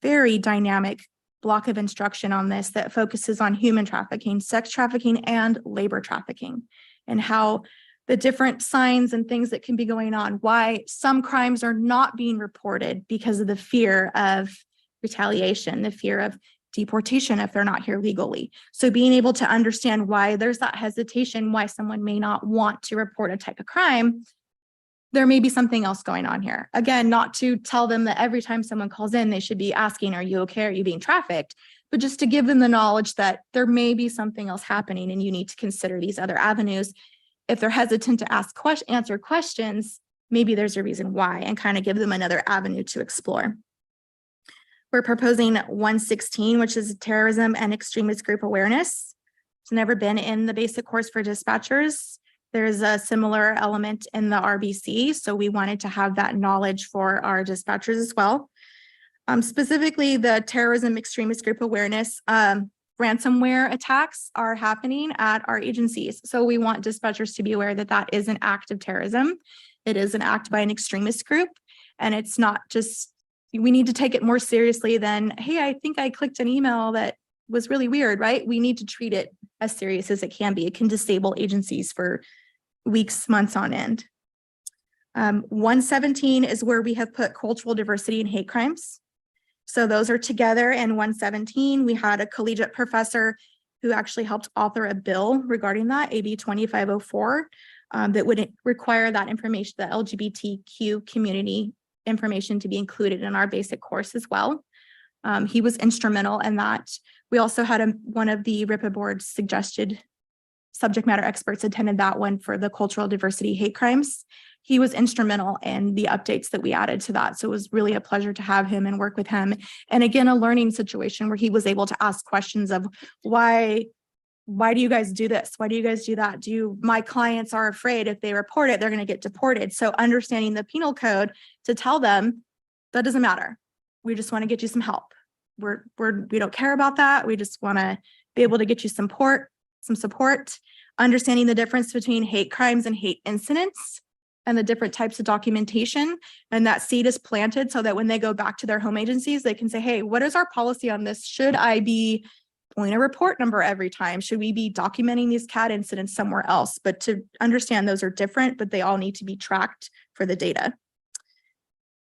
very dynamic block of instruction on this that focuses on human trafficking, sex trafficking, and labor trafficking, and how the different signs and things that can be going on, why some crimes are not being reported because of the fear of retaliation, the fear of deportation if they're not here legally. So being able to understand why there's that hesitation, why someone may not want to report a type of crime, there may be something else going on here. Again, not to tell them that every time someone calls in, they should be asking, are you okay? Are you being trafficked? But just to give them the knowledge that there may be something else happening and you need to consider these other avenues. If they're hesitant to answer questions, maybe there's a reason why, and kind of give them another avenue to explore. We're proposing 116, which is terrorism and extremist group awareness. It's never been in the basic course for dispatchers. There's a similar element in the RBC, so we wanted to have that knowledge for our dispatchers as well. Specifically, the terrorism extremist group awareness, ransomware attacks are happening at our agencies. So we want dispatchers to be aware that that is an act of terrorism. It is an act by an extremist group, and it's not just, we need to take it more seriously than, hey, I think I clicked an email that was really weird, right? We need to treat it as serious as it can be. It can disable agencies for weeks, months on end. 117 is where we have put cultural diversity and hate crimes. So those are together in 117. We had a collegiate professor who actually helped author a bill regarding that, AB 2504, that would require that information, the LGBTQ community information, to be included in our basic course as well. He was instrumental in that. We also had one of the RIPA board's suggested subject matter experts attended that one for the cultural diversity hate crimes. He was instrumental in the updates that we added to that. So it was really a pleasure to have him and work with him. And again, a learning situation where he was able to ask questions of why do you guys do this? Why do you guys do that? My clients are afraid if they report it, they're going to get deported. So understanding the penal code to tell them that doesn't matter. We just want to get you some help. We don't care about that. We just want to be able to get you some support, understanding the difference between hate crimes and hate incidents and the different types of documentation. And that seed is planted so that when they go back to their home agencies, they can say, hey, what is our policy on this? Should I be pulling a report number every time? Should we be documenting these CAD incidents somewhere else? But to understand those are different, but they all need to be tracked for the data.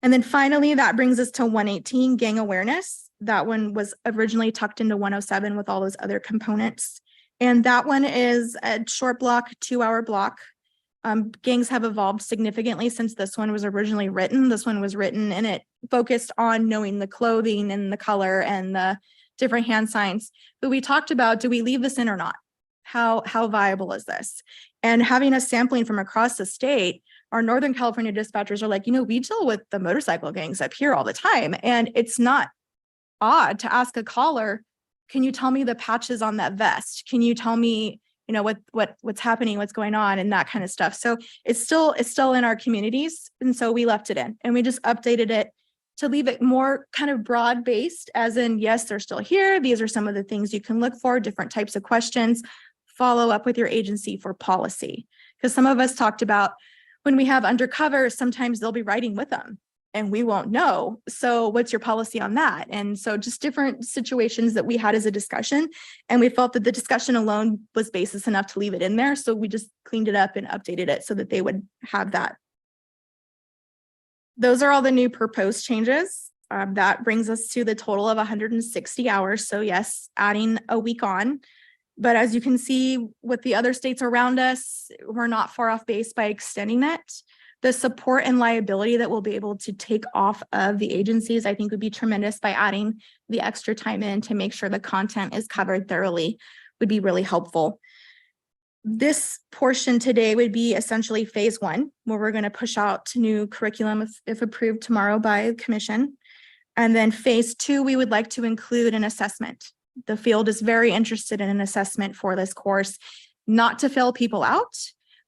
And then finally, that brings us to 118, gang awareness. That one was originally tucked into 107 with all those other components. And that one is a short block, 2-hour block. Gangs have evolved significantly since this one was originally written. This one was written and it focused on knowing the clothing and the color and the different hand signs. But we talked about, do we leave this in or not? How viable is this? And having a sampling from across the state, our Northern California dispatchers are like, we deal with the motorcycle gangs up here all the time. And it's not odd to ask a caller, can you tell me the patches on that vest? Can you tell me, what's happening, what's going on, and that kind of stuff. So it's still in our communities. And so we left it in and we just updated it to leave it more kind of broad based, as in, yes, they're still here. These are some of the things you can look for, different types of questions. Follow up with your agency for policy. Because some of us talked about when we have undercover, sometimes they'll be riding with them and we won't know. So what's your policy on that? And so just different situations that we had as a discussion. And we felt that the discussion alone was basis enough to leave it in there. So we just cleaned it up and updated it so that they would have that. Those are all the new proposed changes. That brings us to the total of 160 hours. So yes, adding a week on. But as you can see with the other states around us, we're not far off base by extending it. The support and liability that we'll be able to take off of the agencies, I think would be tremendous by adding the extra time in to make sure the content is covered thoroughly would be really helpful. This portion today would be essentially phase 1, where we're going to push out new curriculum if approved tomorrow by the commission. And then phase 2, we would like to include an assessment. The field is very interested in an assessment for this course, not to fill people out,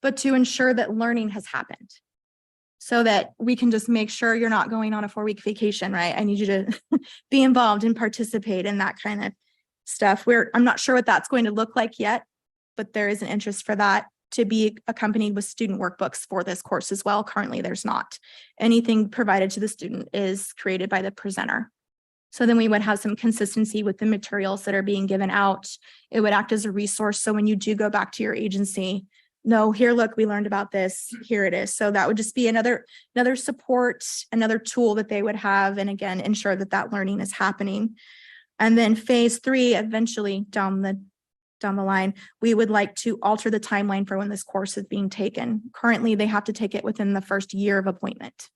but to ensure that learning has happened. So that we can just make sure you're not going on a 4-week vacation, right? I need you to be involved and participate in that kind of stuff. I'm not sure what that's going to look like yet, but there is an interest for that to be accompanied with student workbooks for this course as well. Currently, there's not. Anything provided to the student is created by the presenter. So then we would have some consistency with the materials that are being given out. It would act as a resource. So when you do go back to your agency, no, here, look, we learned about this, here it is. So that would just be another support, another tool that they would have. And again, ensure that that learning is happening. And then phase 3, eventually down the line, we would like to alter the timeline for when this course is being taken. Currently, they have to take it within the first year of appointment.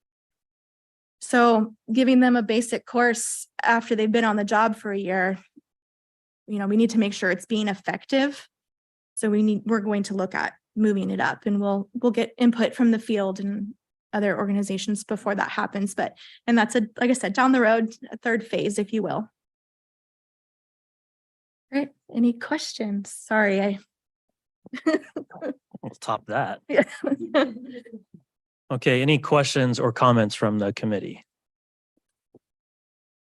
So giving them a basic course after they've been on the job for a year, we need to make sure it's being effective. So we're going to look at moving it up, and we'll get input from the field and other organizations before that happens. And that's like I said, down the road, a 3rd phase, if you will. Great. Any questions? Sorry, We'll top that. Yeah. Okay, any questions or comments from the committee?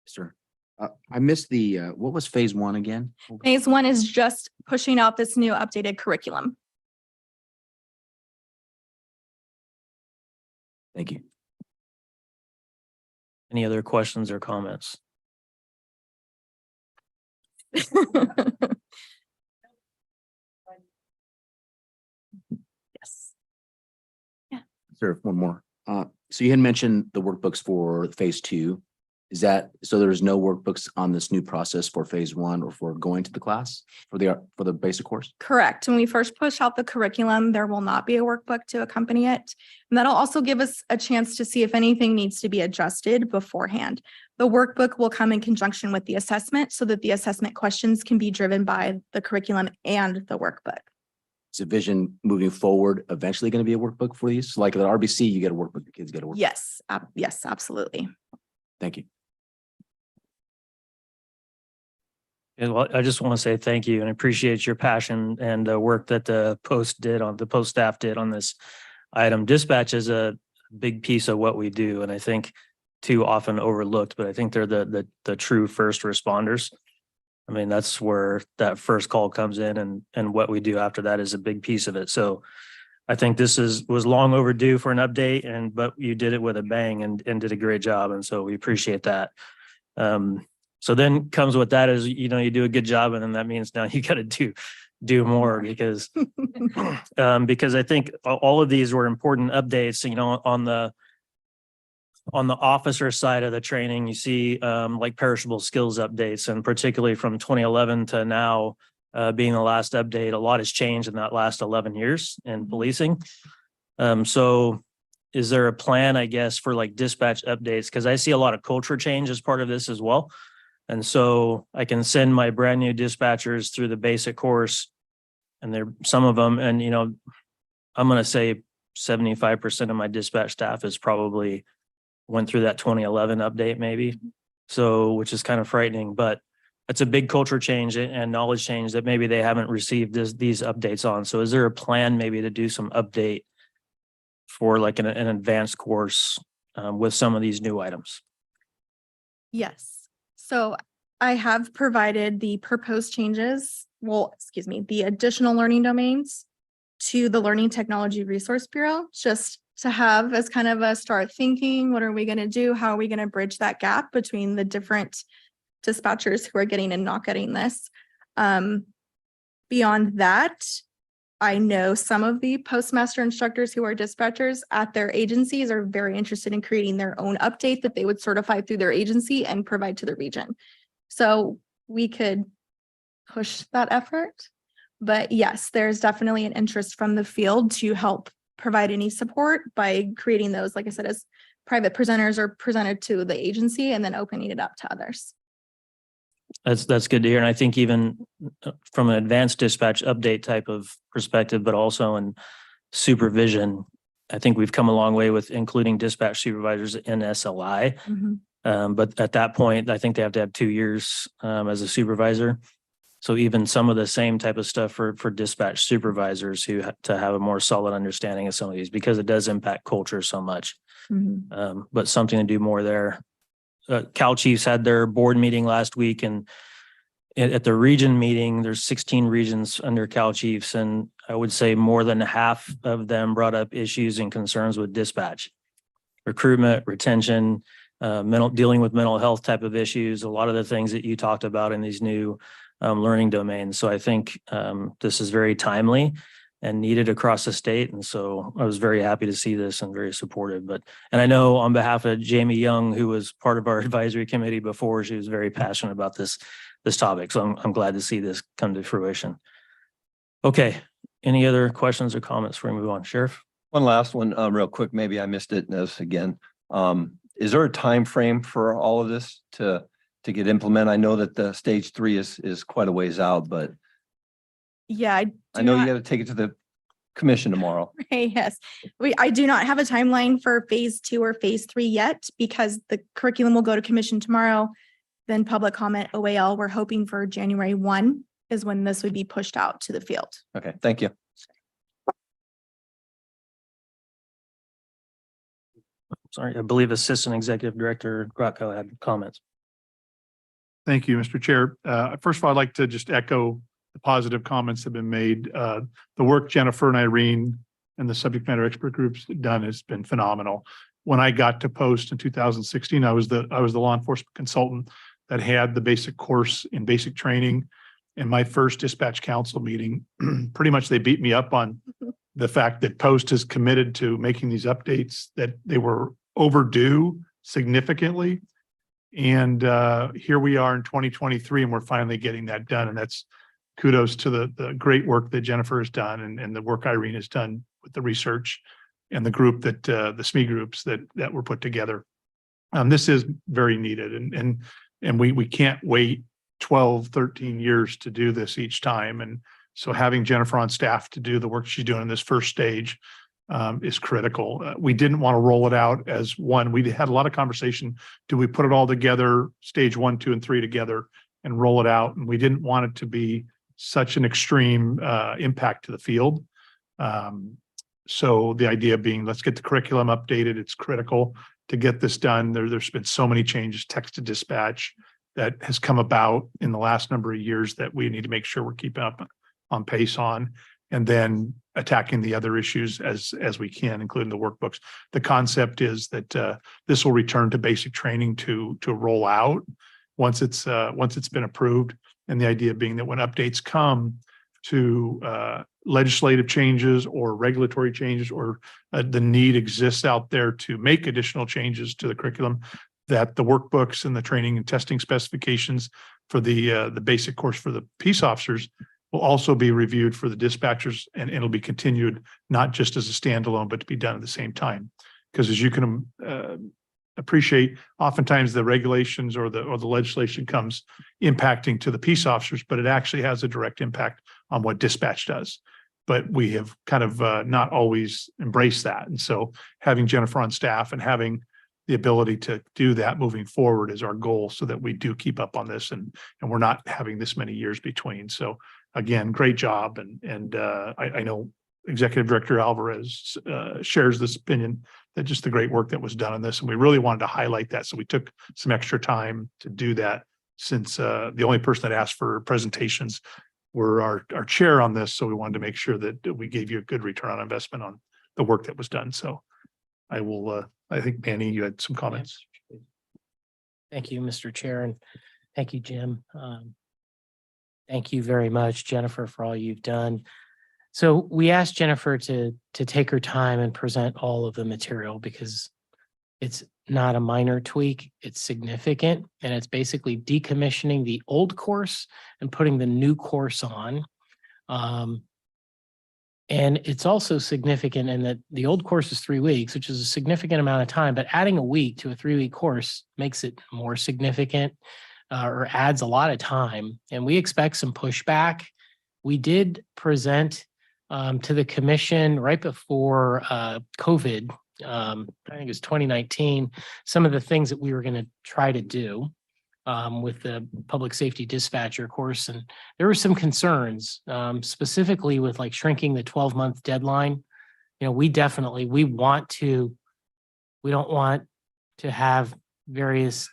Sir, I missed what was phase 1 again? Phase 1 is just pushing out this new updated curriculum. Thank you. Any other questions or comments? Yes. Sir, one more. So you had mentioned the workbooks for phase 2. Is that, so there's no workbooks on this new process for phase 1 or for going to the class for the basic course? Correct. When we first push out the curriculum, there will not be a workbook to accompany it. And that'll also give us a chance to see if anything needs to be adjusted beforehand. The workbook will come in conjunction with the assessment so that the assessment questions can be driven by the curriculum and the workbook. Is the vision moving forward eventually going to be a workbook for these? Like at RBC, you get a workbook, the kids get a workbook. Yes, yes, absolutely. Thank you. And well, I just want to say thank you and appreciate your passion and the work that the post staff did on this item. Dispatch is a big piece of what we do, and I think too often overlooked, but I think they're the true first responders. I mean, that's where that first call comes in, and what we do after that is a big piece of it. So I think this was long overdue for an update, but you did it with a bang and did a great job. And so we appreciate that. So then comes with that is, you do a good job, and then that means now you got to do more because I think all of these were important updates, on the officer side of the training, you see like perishable skills updates, and particularly from 2011 to now being the last update, a lot has changed in that last 11 years in policing. So is there a plan, I guess, for like dispatch updates? Because I see a lot of culture change as part of this as well. And so I can send my brand new dispatchers through the basic course. And there, some of them, and I'm going to say 75% of my dispatch staff is probably went through that 2011 update maybe. So, which is kind of frightening, but it's a big culture change and knowledge change that maybe they haven't received these updates on. So is there a plan maybe to do some update for like an advanced course with some of these new items? Yes. So I have provided the proposed changes, the additional learning domains to the Learning Technology Resource Bureau, just to have as kind of a start thinking, what are we going to do? How are we going to bridge that gap between the different dispatchers who are getting and not getting this? Beyond that, I know some of the postmaster instructors who are dispatchers at their agencies are very interested in creating their own update that they would certify through their agency and provide to the region. So we could push that effort. But yes, there's definitely an interest from the field to help provide any support by creating those, like I said, as private presenters are presented to the agency and then opening it up to others. That's good to hear. And I think even from an advanced dispatch update type of perspective, but also in supervision, I think we've come a long way with including dispatch supervisors in SLI. But at that point, I think they have to have 2 years as a supervisor. So even some of the same type of stuff for dispatch supervisors who have to have a more solid understanding of some of these, because it does impact culture so much. But something to do more there. Cal Chiefs had their board meeting last week, and at the region meeting, there's 16 regions under Cal Chiefs, and I would say more than half of them brought up issues and concerns with dispatch, recruitment, retention, dealing with mental health type of issues, a lot of the things that you talked about in these new learning domains. So I think this is very timely and needed across the state. And so I was very happy to see this and very supportive. And I know on behalf of Jamie Young, who was part of our advisory committee before, she was very passionate about this topic. So I'm glad to see this come to fruition. Okay. Any other questions or comments before we move on? Sheriff? One last one, real quick. Maybe I missed it again. Is there a time frame for all of this to get implemented? I know that the stage 3 is quite a ways out, but Yeah, I know you got to take it to the commission tomorrow. Yes, I do not have a timeline for phase 2 or phase 3 yet because the curriculum will go to commission tomorrow. Then public comment OAL, we're hoping for January 1 is when this would be pushed out to the field. Okay, thank you. Sorry, I believe Assistant Executive Director Grotko had comments. Thank you, Mr. Chair. First of all, I'd like to just echo the positive comments that have been made. The work Jennifer and Irene and the subject matter expert groups done has been phenomenal. When I got to post in 2016, I was the law enforcement consultant that had the basic course in basic training. In my first dispatch council meeting, pretty much they beat me up on the fact that Post is committed to making these updates, that they were overdue significantly. And here we are in 2023, and we're finally getting that done. And that's kudos to the great work that Jennifer has done and the work Irene has done with the research and the group that the SME groups that were put together. This is very needed, and we can't wait 12, 13 years to do this each time. And so having Jennifer on staff to do the work she's doing in this first stage is critical. We didn't want to roll it out as one. We had a lot of conversation. Do we put it all together, stage 1, 2, and 3 together and roll it out? And we didn't want it to be such an extreme impact to the field. So the idea being, let's get the curriculum updated. It's critical to get this done. There's been so many changes, text to dispatch, that has come about in the last number of years that we need to make sure we're keeping up on pace on, and then attacking the other issues as we can, including the workbooks. The concept is that this will return to basic training to roll out once it's been approved. And the idea being that when updates come to legislative changes or regulatory changes, or the need exists out there to make additional changes to the curriculum, that the workbooks and the training and testing specifications for the basic course for the peace officers will also be reviewed for the dispatchers, and it'll be continued not just as a standalone, but to be done at the same time. Because as you can appreciate oftentimes the regulations or the legislation comes impacting to the peace officers, but it actually has a direct impact on what dispatch does. But we have kind of not always embraced that. And so having Jennifer on staff and having the ability to do that moving forward is our goal, so that we do keep up on this and we're not having this many years between. So again, great job. And I know Executive Director Alvarez shares this opinion that just the great work that was done on this. And we really wanted to highlight that. So we took some extra time to do that, since the only person that asked for presentations were our chair on this. So we wanted to make sure that we gave you a good return on investment on the work that was done. So I will, I think, Manny, you had some comments. Thank you, Mr. Chair, and thank you, Jim. Thank you very much, Jennifer, for all you've done. So we asked Jennifer to take her time and present all of the material, because it's not a minor tweak, it's significant, and it's basically decommissioning the old course and putting the new course on. And it's also significant in that the old course is 3 weeks, which is a significant amount of time, but adding a week to a 3-week course makes it more significant, or adds a lot of time. And we expect some pushback. We did present to the commission right before COVID, I think it was 2019, some of the things that we were going to try to do with the public safety dispatcher course. And there were some concerns, specifically with like shrinking the 12-month deadline. You know, we don't want to have various,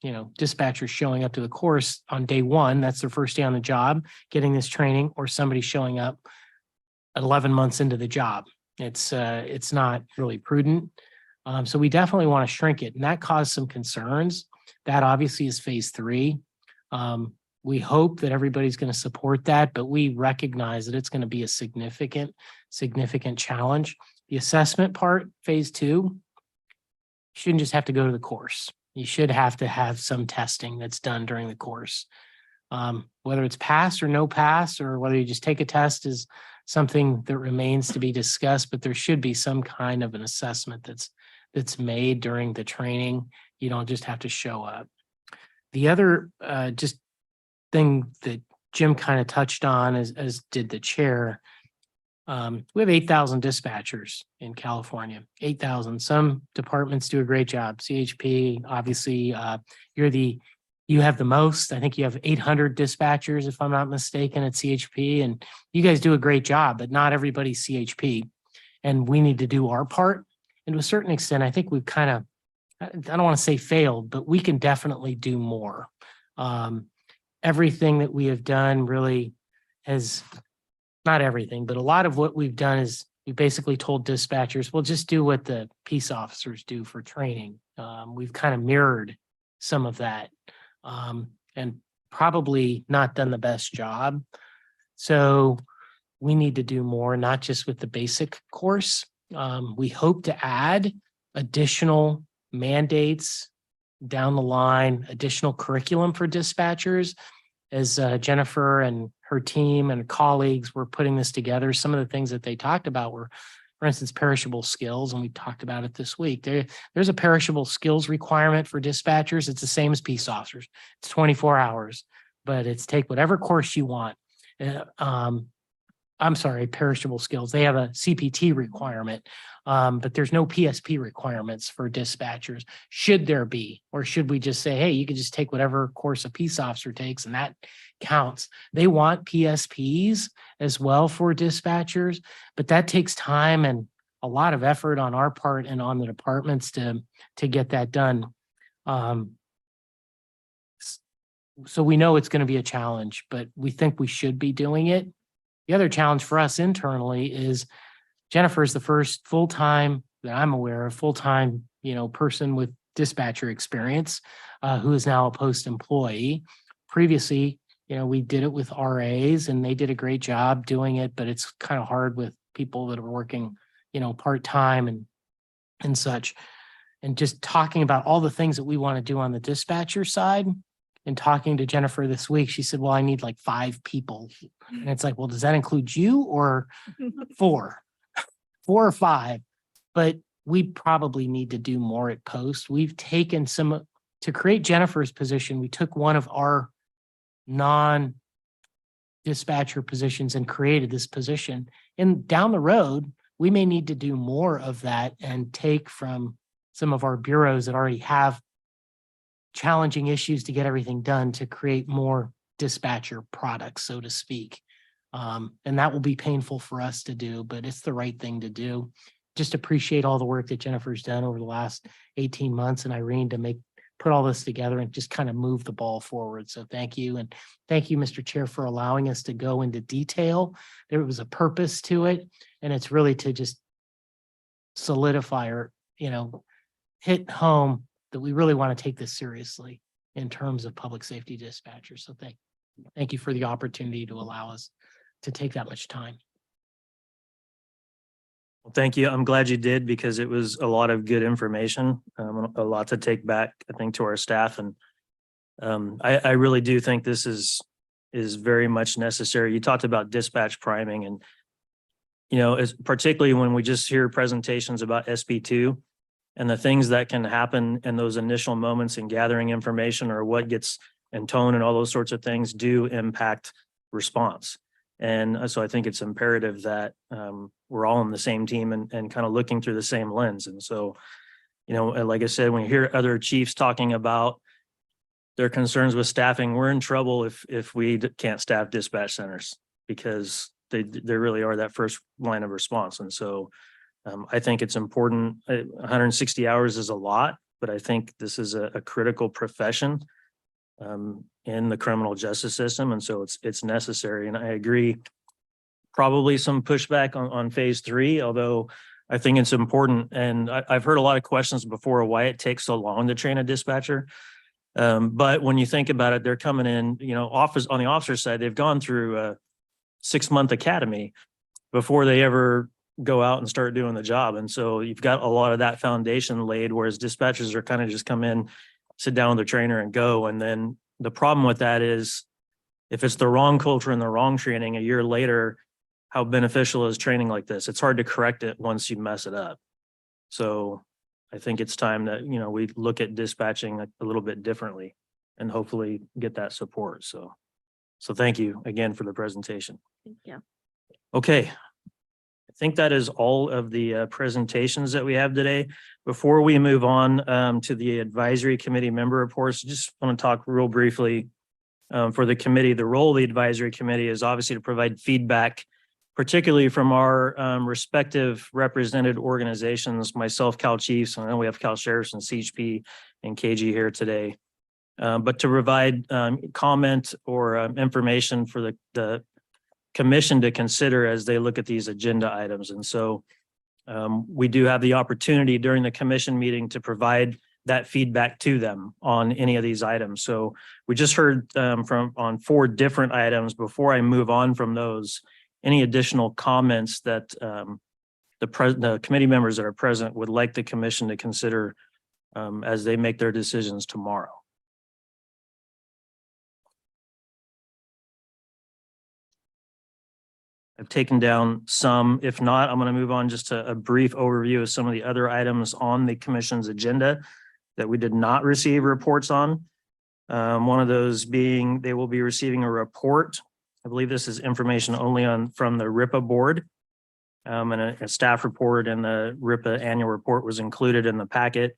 dispatchers showing up to the course on day one. That's their first day on the job, getting this training, or somebody showing up 11 months into the job. It's not really prudent. So we definitely want to shrink it, and that caused some concerns. That obviously is phase 3. We hope that everybody's going to support that, but we recognize that it's going to be a significant challenge. The assessment part, phase 2, you shouldn't just have to go to the course. You should have to have some testing that's done during the course. Whether it's pass or no pass, or whether you just take a test, is something that remains to be discussed, but there should be some kind of an assessment that's made during the training. You don't just have to show up. The other just thing that Jim kind of touched on, as did the chair, we have 8,000 dispatchers in California, 8,000. Some departments do a great job. CHP, obviously, you have the most. I think you have 800 dispatchers, if I'm not mistaken, at CHP, and you guys do a great job, but not everybody's CHP, and we need to do our part. And to a certain extent, I think we've kind of, I don't want to say failed, but we can definitely do more. Everything that we have done really has, not everything, but a lot of what we've done is we basically told dispatchers, well, just do what the peace officers do for training. We've kind of mirrored some of that, and probably not done the best job. So we need to do more, not just with the basic course. We hope to add additional mandates down the line, additional curriculum for dispatchers. As Jennifer and her team and colleagues were putting this together, some of the things that they talked about were, for instance, perishable skills, and we talked about it this week. There's a perishable skills requirement for dispatchers. It's the same as peace officers. It's 24 hours, but it's take whatever course you want. I'm sorry, perishable skills. They have a CPT requirement, but there's no PSP requirements for dispatchers. Should there be, or should we just say, hey, you can just take whatever course a peace officer takes and that counts? They want PSPs as well for dispatchers, but that takes time and a lot of effort on our part and on the departments to get that done. So we know it's going to be a challenge, but we think we should be doing it. The other challenge for us internally is Jennifer is the first full-time that I'm aware of, full-time, person with dispatcher experience, who is now a post-employee. Previously, we did it with RAs and they did a great job doing it, but it's kind of hard with people that are working, part-time and such. And just talking about all the things that we want to do on the dispatcher side. And talking to Jennifer this week, she said, well, I need like 5 people. And it's like, well, does that include you or 4? 4 or 5? But we probably need to do more at Post. We've taken to create Jennifer's position, we took one of our non-dispatcher positions and created this position. And down the road, we may need to do more of that and take from some of our bureaus that already have challenging issues to get everything done to create more dispatcher products, so to speak. And that will be painful for us to do, but it's the right thing to do. Just appreciate all the work that Jennifer's done over the last 18 months and Irene to put all this together and just kind of move the ball forward. So thank you. And thank you, Mr. Chair, for allowing us to go into detail. There was a purpose to it, and it's really to just solidify or, hit home that we really want to take this seriously in terms of public safety dispatchers. So thank you for the opportunity to allow us to take that much time. Well, thank you. I'm glad you did because it was a lot of good information, a lot to take back, I think, to our staff. And I really do think this is very much necessary. You talked about dispatch priming and, as particularly when we just hear presentations about SB2 and the things that can happen in those initial moments in gathering information or what gets in tone and all those sorts of things do impact response. And so I think it's imperative that we're all on the same team and kind of looking through the same lens. And so, like I said, when you hear other chiefs talking about their concerns with staffing, we're in trouble if we can't staff dispatch centers because they really are that first line of response. And so I think it's important. 160 hours is a lot, but I think this is a critical profession in the criminal justice system. And so it's necessary. And I agree, probably some pushback on phase 3, although I think it's important. And I've heard a lot of questions before why it takes so long to train a dispatcher. But when you think about it, they're coming in, on the officer side, they've gone through a 6-month academy before they ever go out and start doing the job. And so you've got a lot of that foundation laid, whereas dispatchers are kind of just come in, sit down with the trainer and go. And then the problem with that is if it's the wrong culture and the wrong training a year later, how beneficial is training like this? It's hard to correct it once you mess it up. So I think it's time that, we look at dispatching a little bit differently and hopefully get that support. So thank you again for the presentation. Thank you. Okay. I think that is all of the presentations that we have today. Before we move on to the advisory committee member reports, just want to talk real briefly for the committee. The role of the advisory committee is obviously to provide feedback, particularly from our respective represented organizations, myself, Cal Chiefs, and I know we have Cal Sheriffs and CHP and KG here today, but to provide comment or information for the commission to consider as they look at these agenda items. And so we do have the opportunity during the commission meeting to provide that feedback to them on any of these items. So we just heard on 4 different items. Before I move on from those, any additional comments that the committee members that are present would like the commission to consider as they make their decisions tomorrow? I've taken down some. If not, I'm going to move on just to a brief overview of some of the other items on the commission's agenda that we did not receive reports on. One of those being they will be receiving a report. I believe this is information only from the RIPA board. And a staff report and the RIPA annual report was included in the packet.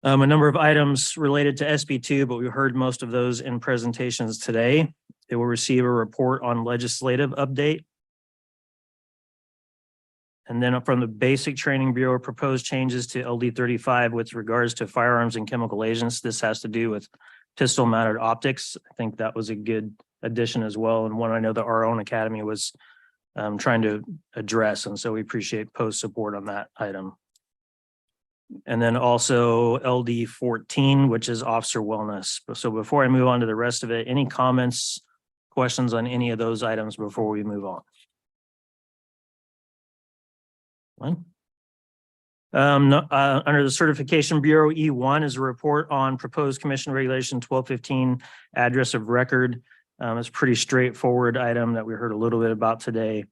A number of items related to SB2, but we heard most of those in presentations today. They will receive a report on legislative update. And then from the Basic Training Bureau, proposed changes to LD 35 with regards to firearms and chemical agents. This has to do with pistol mounted optics. I think that was a good addition as well. And one I know that our own academy was trying to address. And so we appreciate post support on that item. And then also LD 14, which is officer wellness. So before I move on to the rest of it, any comments, questions on any of those items before we move on? One. Under the Certification Bureau, E1 is a report on proposed commission regulation 1215 address of record. It's a pretty straightforward item that we heard a little bit about today.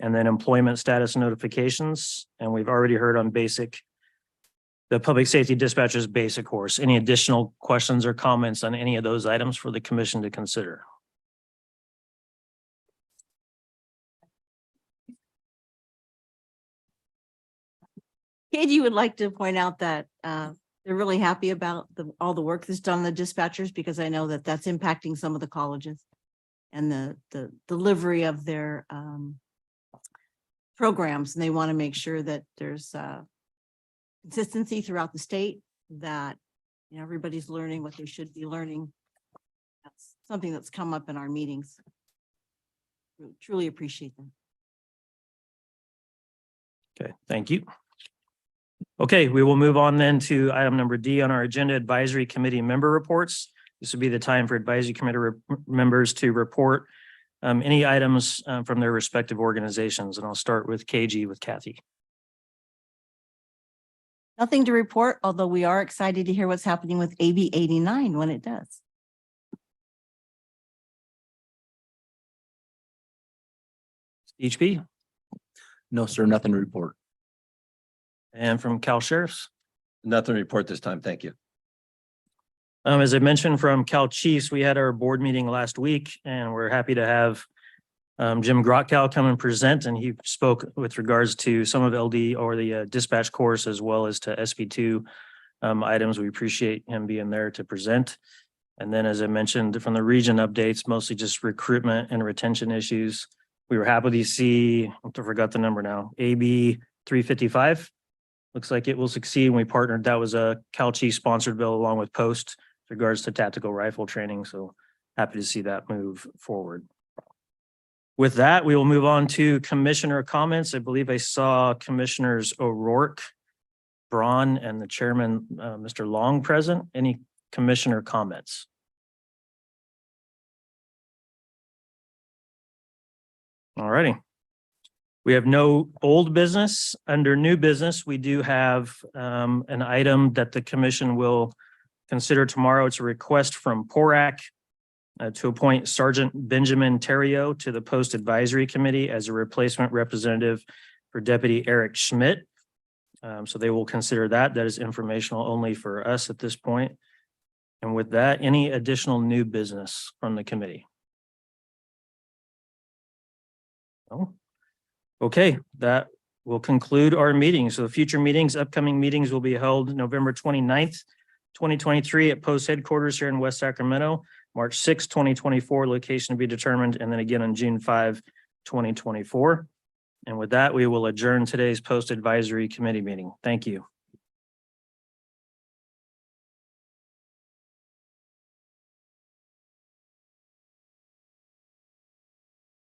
And then employment status notifications, and we've already heard on the public safety dispatchers basic course. Any additional questions or comments on any of those items for the commission to consider? Katie would like to point out that they're really happy about all the work that's done on the dispatchers, because I know that that's impacting some of the colleges and the delivery of their programs. And they want to make sure that there's consistency throughout the state, that everybody's learning what they should be learning. That's something that's come up in our meetings. We truly appreciate them. Okay, thank you. Okay, we will move on then to item number D on our agenda, advisory committee member reports. This would be the time for advisory committee members to report any items from their respective organizations. And I'll start with KG with Kathy. Nothing to report, although we are excited to hear what's happening with AB 89 when it does. HP No, sir, nothing to report. and from Cal Sheriffs. Nothing to report this time. Thank you. As I mentioned from Cal Chiefs, we had our board meeting last week and we're happy to have Jim Grotkow come and present, and he spoke with regards to some of LD or the dispatch course as well as to SB2 items. We appreciate him being there to present. And then, as I mentioned, from the region updates, mostly just recruitment and retention issues. We were happy to see, I forgot the number now, AB 355. Looks like it will succeed. We partnered, that was a Cal Chief sponsored bill along with Post with regards to tactical rifle training. So happy to see that move forward. With that, we will move on to commissioner comments. I believe I saw Commissioners O'Rourke, Braun, and the chairman, Mr. Long present. Any commissioner comments? All righty. We have no old business. Under new business, we do have an item that the commission will consider tomorrow. It's a request from PORAC to appoint Sergeant Benjamin Terrio to the Post Advisory Committee as a replacement representative for Deputy Eric Schmidt. So they will consider that. That is informational only for us at this point. And with that, any additional new business from the committee? No? Okay, that will conclude our meeting. So future meetings, upcoming meetings will be held November 29th, 2023 at Post headquarters here in West Sacramento, March 6, 2024, location to be determined, and then again on June 5, 2024. And with that, we will adjourn today's Post Advisory Committee meeting. Thank you.